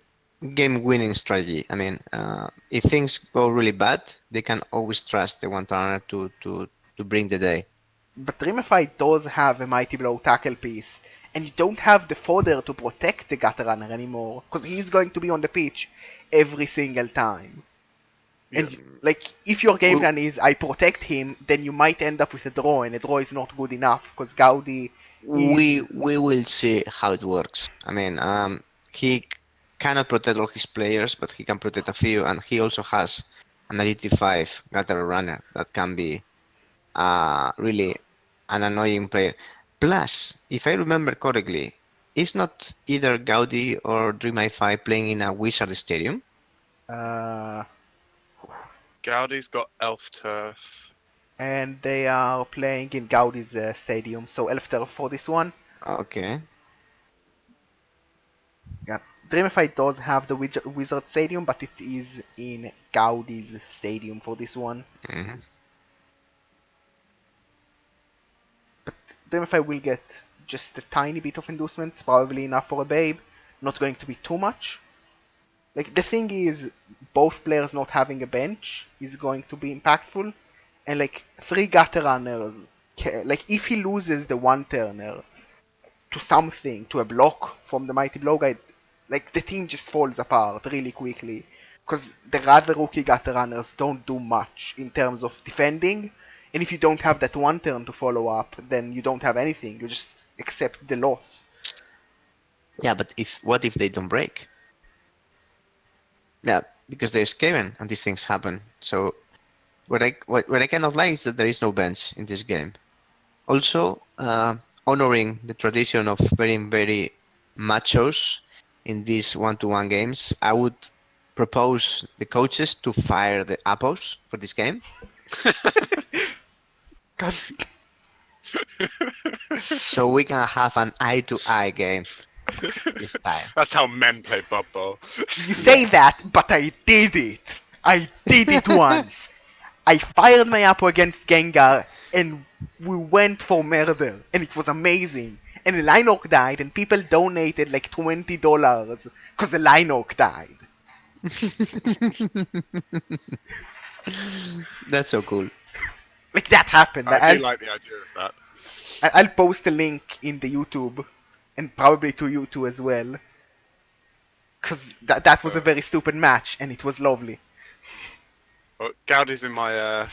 game-winning strategy. I mean, if things go really bad, they can always trust the one-turner to bring the day. But Dreamify does have a Mighty Blow tackle piece, and you don't have the fodder to protect the gutter runner anymore, because he's going to be on the pitch every single time. And Yeah. like, if your game Well- plan is I protect him, then you might end up with a draw, and a draw is not good enough, because Gaudi We is... will see how it works. I mean, he cannot protect all his players, but he can protect a few, and he also has an 85 gutter runner that can be really an annoying player. Plus, if I remember correctly, is not either Gaudi or Dreamify playing in a Wizard Stadium? Uh, Gaudi's got Elf Turf. and they are playing in Gaudi's stadium, so Elf Turf for this one. Okay. Yeah, Dreamify does have the Wizard Stadium, but it is in Gaudi's stadium for this one. hmm But Dreamify will get just a tiny bit of inducements, probably enough for a babe. Not going to be too much. Like, the thing is, both players not having a bench is going to be impactful. And like, 3 gutter runners, like if he loses the one turner to something, to a block from the Mighty Blow guy, like the team just falls apart really quickly. Because the other rookie gutter runners don't do much in terms of defending. And if you don't have that one turn to follow up, then you don't have anything. You just accept the loss. Yeah, but what if they don't break? Yeah, because they're Skaven and these things happen. So what I kind of like is that there is no bench in this game. Also, honoring the tradition of very machos in these one-to-one games, I would propose the coaches to fire the Apos for this game, God, so we can have an eye-to-eye game this time. That's how men play Blood Bowl. you say that, but I did it. I did it once. I fired my Apo against Gengar, and we went for murder, and it was amazing. And the Linok died, and people donated like $20 because the Linok died. That's so cool. Like, that happened. I do like the idea of that. I'll post a link in the YouTube, and probably to you too as well. Because that was a very stupid match, and it was lovely. Well, Gaudi's in my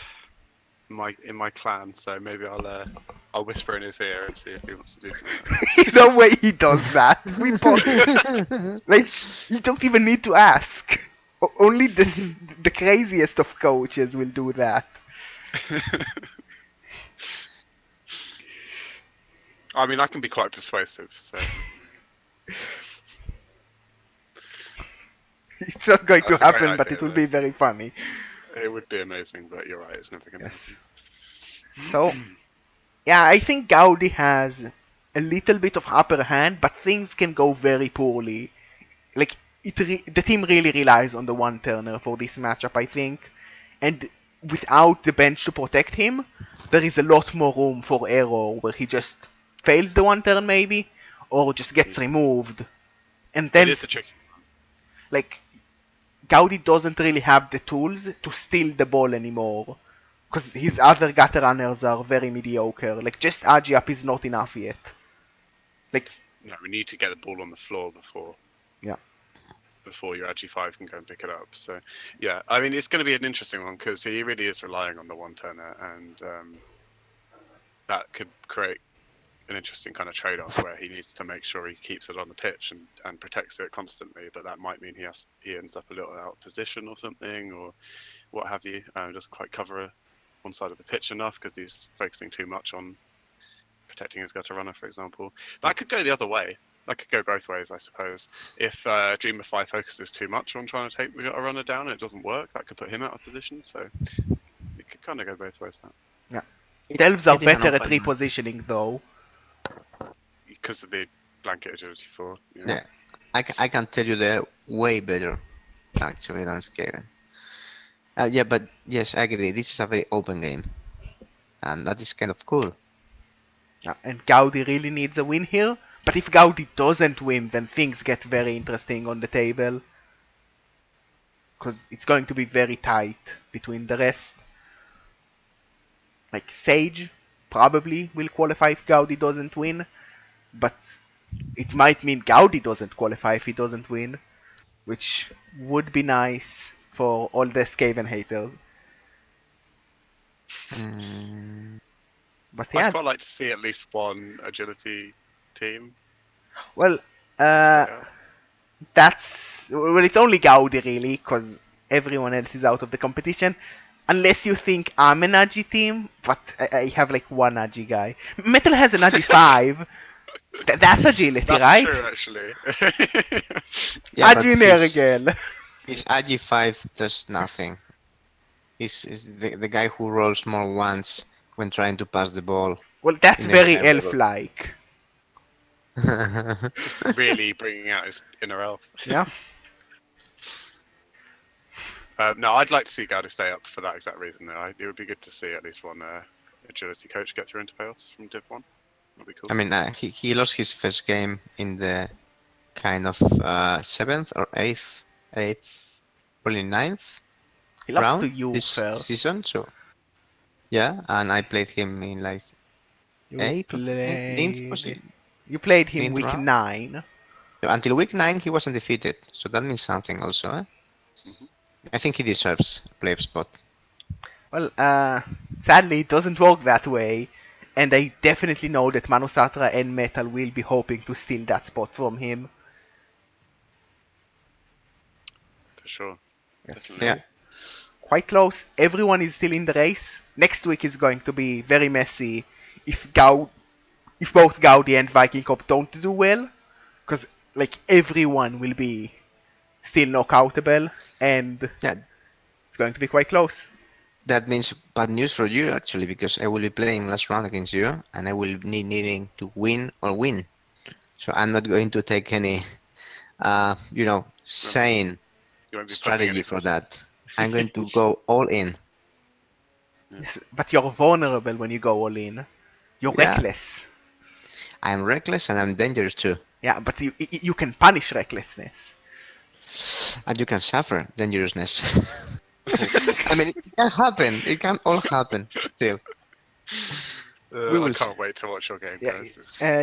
in my clan, so maybe I'll whisper in his ear and see if he wants to do something. No way he does that. We both like you don't even need to ask. Only the craziest of coaches will do that. I mean, I can be quite persuasive, so It's not going That's to a great happen, but idea, it will though. be very funny. it would be amazing. But you're right, it's never going to Yes. happen. So, yeah, I think Gaudi has a little bit of upper hand, but things can go very poorly. Like the team really relies on the one turner for this matchup, I think, and without the bench to protect him, there is a lot more room for error where he just fails the one turn maybe, or just gets removed, and It then is a tricky. like Gaudi doesn't really have the tools to steal the ball anymore. Because his other gutter runners are very mediocre. Like, just Agi up is not enough yet. Like, No, we need to get the ball on the floor before. Yeah. Before your Agi 5 can go and pick it up. So, yeah, I mean, it's going to be an interesting one because he really is relying on the one turner, and that could create an interesting kind of trade-off where he needs to make sure he keeps it on the pitch and protects it constantly. But that might mean he ends up a little out of position or something, or what have you. Doesn't quite cover one side of the pitch enough because he's focusing too much on protecting his gutter runner, for example. That could go the other way. That could go both ways, I suppose. If Dreamer 5 focuses too much on trying to take the gutter runner down and it doesn't work, that could put him out of position. So it could kind of go both ways. That Delves are It is an better at open- repositioning, though. because of the blanket agility 4. Yeah, I can tell you they're way better, actually, than Skaven. Yeah, but yes, I agree. This is a very open game, and that is kind of cool. Yeah, and Gaudi really needs a win here. But if Gaudi doesn't win, then things get very interesting on the table. Because it's going to be very tight between the rest. Like, Sage probably will qualify if Gaudi doesn't win. But it might mean Gaudi doesn't qualify if he doesn't win. Which would be nice for all the Skaven haters. Mm, But I'd yeah, quite like to see at least one agility team. well, stay out. well, it's only Gaudi really, because everyone else is out of the competition. Unless you think I'm an Agi team, but I have like one Agi guy. Metal has an Agi 5. That's agility, That's right? true, actually. yeah, but Agi Nergel. his AG5 does nothing. He's the guy who rolls more once when trying to pass the ball. Well, that's In the very entire level. elf-like. Just really bringing out his inner elf. Yeah. No, I'd like to see Gaudi stay up for that exact reason. It would be good to see at least one agility coach get through into playoffs from Div 1. That'd be cool. I mean, he lost his first game in the kind of 7th or 8th, probably 9th He lost round to you this first. season. So yeah, and I played him in like You 8th or 9th, was it? You played him Ninth week round? 9. So until week 9 he wasn't defeated, so that means something also. Mhm. I think he deserves a playoff spot. Well, sadly, it doesn't work that way, and I definitely know that Manusatra and Metal will be hoping to steal that spot from him. For sure. Yes. Definitely. Yeah. Quite close. Everyone is still in the race. Next week is going to be very messy if both Gaudi and Viking Cop don't do well, because like everyone will be still knockoutable, and Yeah, it's going to be quite close. that means bad news for you actually, because I will be playing last round against you, and I will be needing to win or win. So I'm not going to take any, sane You won't be putting strategy any for pressure. that. I'm going to go all in. Yes, but you're vulnerable when you go all in. You're Yeah. reckless. I'm reckless and I'm dangerous too. Yeah, but you can punish recklessness. And you can suffer dangerousness. I mean, it can happen. It can all happen still. We I will can't wait to watch your game, Yeah, guys.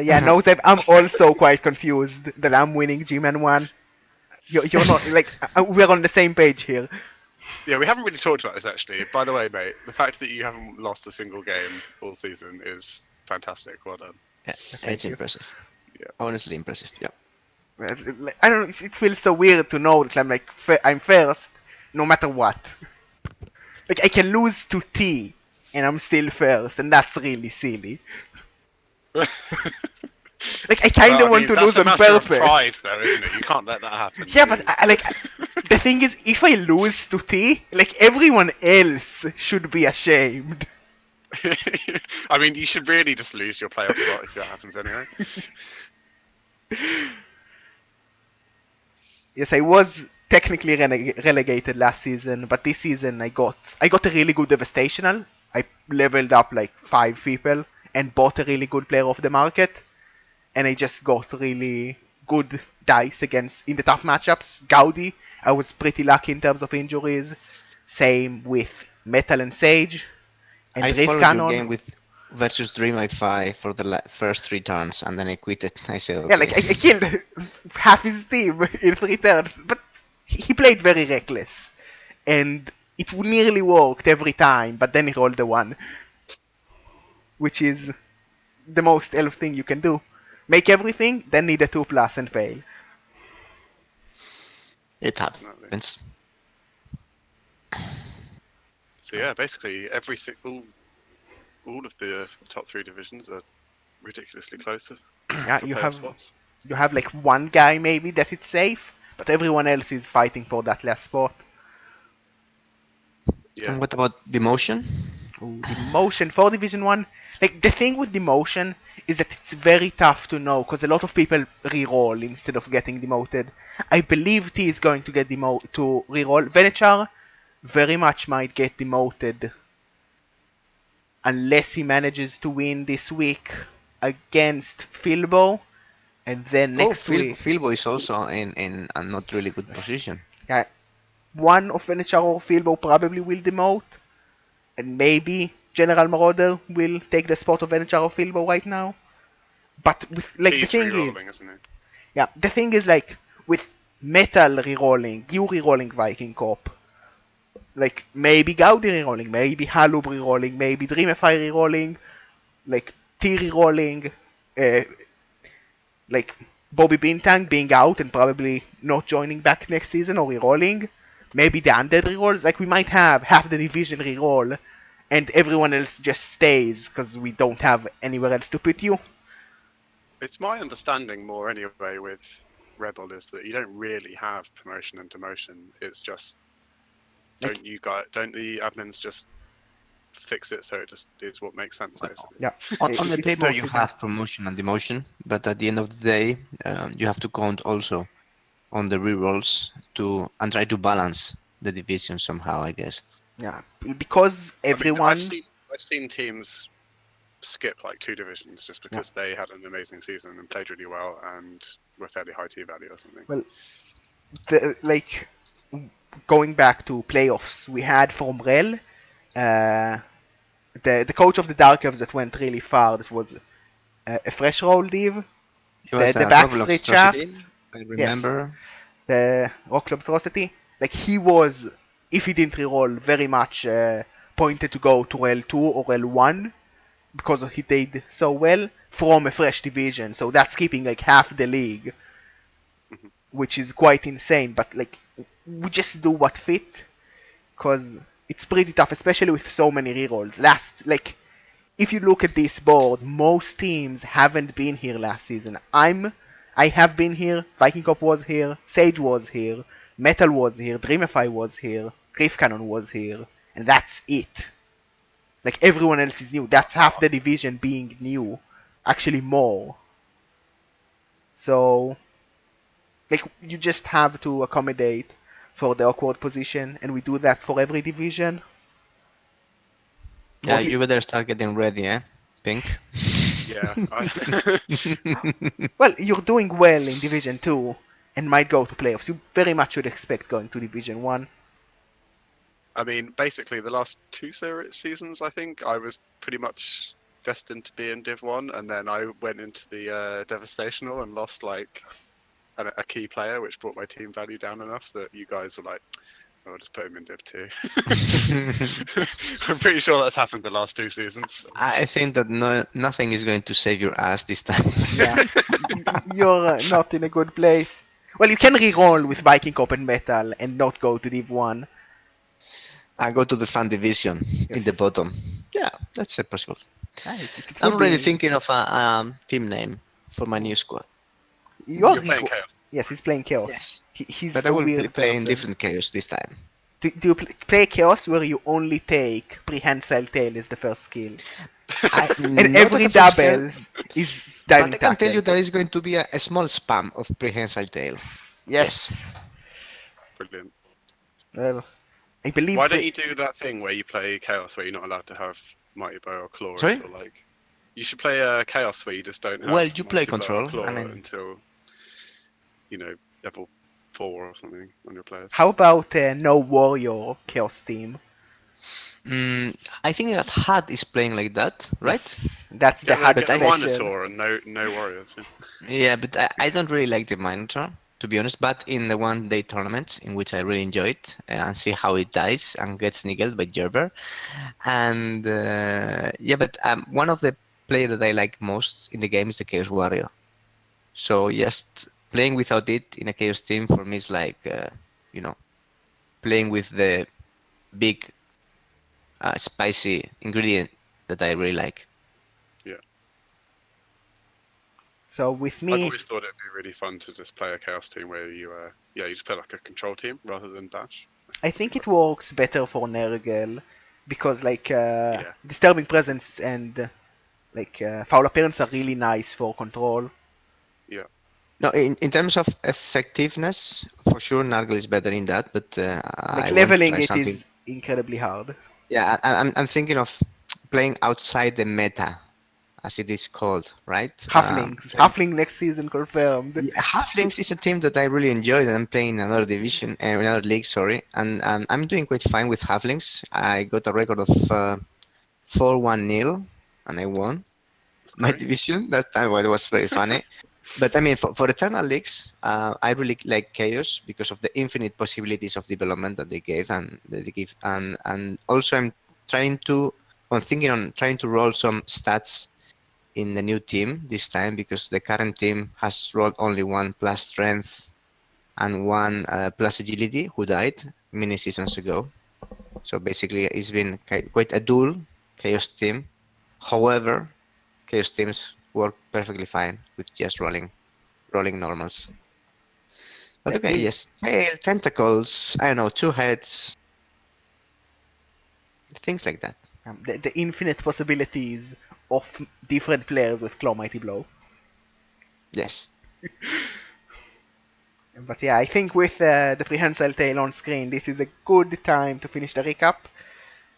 yeah, no, Zeb, I'm also quite confused that I'm winning Gman 1. You're not, like, we're on the same page here. Yeah, we haven't really talked about this actually. By the way, mate, the fact that you haven't lost a single game all season is fantastic. Well done. Yeah, Thank it's you. impressive. Yeah. Honestly impressive. Yeah. I don't know. It feels so weird to know that I'm like I'm first, no matter what. Like I can lose to T, and I'm still first, and that's really silly. Like I kind of want to that's lose a on matter of purpose. pride, though, isn't it? You can't let that happen. Yeah, but please. the thing is, if I lose to T, like everyone else should be ashamed. I mean, you should really just lose your playoff spot if that happens anyway. Yes, I was technically relegated last season, but this season I got a really good devastational. I leveled up like 5 people and bought a really good player off the market, and I just got really good dice against in the tough matchups. Gaudi, I was pretty lucky in terms of injuries. Same with Metal and Sage and I Drift followed your Cannon. game with versus Dream I5 for the first 3 turns, and then I quit it. I said, okay. Yeah, like I killed half his team in 3 turns, but he played very reckless, and it nearly worked every time. But then he rolled the 1, which is the most elf thing you can do. Make everything, then need a 2+ and fail. It happens. So yeah, basically all of the top 3 divisions are ridiculously close. Yeah, for you playoff have spots. like one guy maybe that it's safe, but everyone else is fighting for that last spot. Yeah. And what about demotion? Ooh, demotion for Division 1. Like, the thing with demotion is that it's very tough to know, because a lot of people re-roll instead of getting demoted. I believe T is going to get to re-roll. Venechar very much might get demoted unless he manages to win this week against Filbo, and then next week... Philbo is also in a not really good position. Yeah, one of Venechar or Filbo probably will demote, and maybe General Marauder will take the spot of Venechar or Filbo right now. But with, like, He's the thing is, re-rolling, isn't he? yeah, the thing is, like, with Metal rerolling, you rerolling Viking Corp, like, maybe Gaudi rerolling, maybe Halub rerolling, maybe Dreamify rerolling, like, T rerolling, uh, like, Bobby Bintang being out and probably not joining back next season or rerolling, maybe the Undead rerolls, like, we might have half the division reroll, and everyone else just stays, because we don't have anywhere else to put you. It's my understanding more anyway with Rebel is that you don't really have promotion and demotion. It's just don't the admins just fix it so it just is what makes sense basically. Yeah. On the It's paper, you mostly have promotion and demotion, but at the end of the day, you have to count also on the rerolls and try to balance the division somehow, I guess. Yeah, because everyone... I mean, I've seen teams skip like 2 divisions just because they had an amazing season and played really well and were fairly high T value or something. Well, like, going back to playoffs, we had from Rel, the coach of the Dark Elves that went really far. That was a fresh roll div. It was The a Backstreet Roblox chaps. I remember. The Rock Club Atrocity. Like, he was, if he didn't reroll, very much pointed to go to L2 or L1 because he did so well from a fresh division. So that's keeping like half the league, which is quite insane. But like, we just do what fit, because it's pretty tough, especially with so many rerolls. If you look at this board, most teams haven't been here last season. I have been here. Viking Cop was here. Sage was here. Metal was here. Dreamify was here. Rift Cannon was here, and that's it. Like, everyone else is new. That's half the division being new. Actually, more. So, like, you just have to accommodate for the awkward position, and we do that for every division. Yeah, you better start getting ready, eh, Pink? Yeah. Well, you're doing well in Division 2 and might go to playoffs. You very much should expect going to Division 1. I mean, basically, the last 2 seasons, I think, I was pretty much destined to be in Div 1, and then I went into the Devastational and lost, like, a key player, which brought my team value down enough that you guys were like, I'll just put him in Div 2. I'm pretty sure that's happened the last 2 seasons. So. I think that nothing is going to save your ass this time. Yeah, you're not in a good place. Well, you can re-roll with Viking Open Metal and not go to Div 1. I go to the fan division in the Yes. bottom. Yeah, that's possible. It I'm would already be... thinking of a team name for my new squad. You're You're playing Chaos. Yes, he's playing Chaos. Yes. He's But I a will be weird playing person. different chaos this time. Do you play Chaos where you only take Prehensile Tail as the first skill? And Not every at the first skill, double is diving but I can tell you tackle. there is going to be a small spam of prehensile tail. Yes. Brilliant. Well, I believe... Why don't you do that thing where you play Chaos where you're not allowed to have Mighty Blow or Claw Sorry? until like... You should play a Chaos where you just don't have Well, you play Mighty Blow control, or Claw I mean- until, you know, level 4 or something on your players. How about no Warrior Chaos team? I think that Had is playing like that, right? Yes, that's the Get hard a special. Minotaur and no warriors. Yeah. Yeah, but I don't really like the Minotaur, to be honest. But in the one-day tournament, in which I really enjoyed, and see how it dies and gets niggled by Gerber. And yeah, but one of the players that I like most in the game is the Chaos Warrior. So just playing without it in a Chaos team for me is like, you know, playing with the big spicy ingredient that I really like. So with I've me, always thought it'd be really fun to just play a Chaos team where you just play like a control team rather than Bash. I think it works better for Nergal because like Yeah. Disturbing Presence and Foul Appearance are really nice for control. Yeah. No, in terms of effectiveness, for sure, Nargle is better in that. But I want to Leveling try it something. is incredibly hard. Yeah, I'm thinking of playing outside the meta, as it is called, right? Halflings. Halfling next season confirmed. Yeah, Halflings is a team that I really enjoy, and I'm playing in another division, another league, sorry, and I'm doing quite fine with Halflings. I got a record of 4-1-0, and I won my great. division. That time well, it was very funny. But I mean, for Eternal Leagues, I really like Chaos because of the infinite possibilities of development that they gave, and also I'm thinking on trying to roll some stats in the new team this time because the current team has rolled only 1 plus strength and 1 plus agility, who died many seasons ago. So basically, it's been quite a dual Chaos team. However, Chaos teams work perfectly fine with just rolling normals. But okay, yes, tail, tentacles, I don't know, 2 heads, things like that. The infinite possibilities of different players with Claw Mighty Blow. Yes. But yeah, I think with the Prehensile Tail on screen, this is a good time to finish the recap.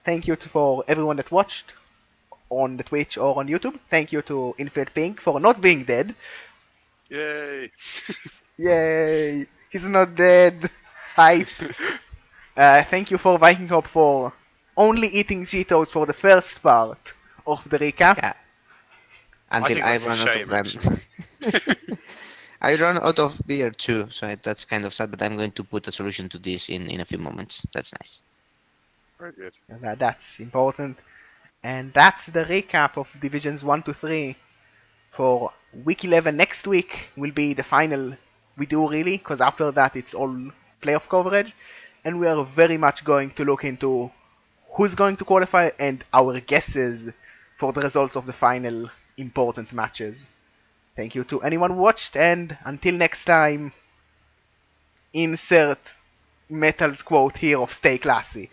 Thank you for everyone that watched on the Twitch or on YouTube. Thank you to Infinite Pink for not being dead. Yay! Yay! He's not dead. Hype. Thank you for Viking Hop for only eating Cheetos for the first part of the recap. Yeah. I Until think I that's a run out of shame, them. actually. I run out of beer too, so that's kind of sad, but I'm going to put a solution to this in a few moments. That's nice. Very good. That's important. And that's the recap of Divisions 1 to 3 for week 11. Next week will be the final we do, really, because after that it's all playoff coverage. And we are very much going to look into who's going to qualify and our guesses for the results of the final important matches. Thank you to anyone who watched, and until next time, insert Metal's quote here of stay classy.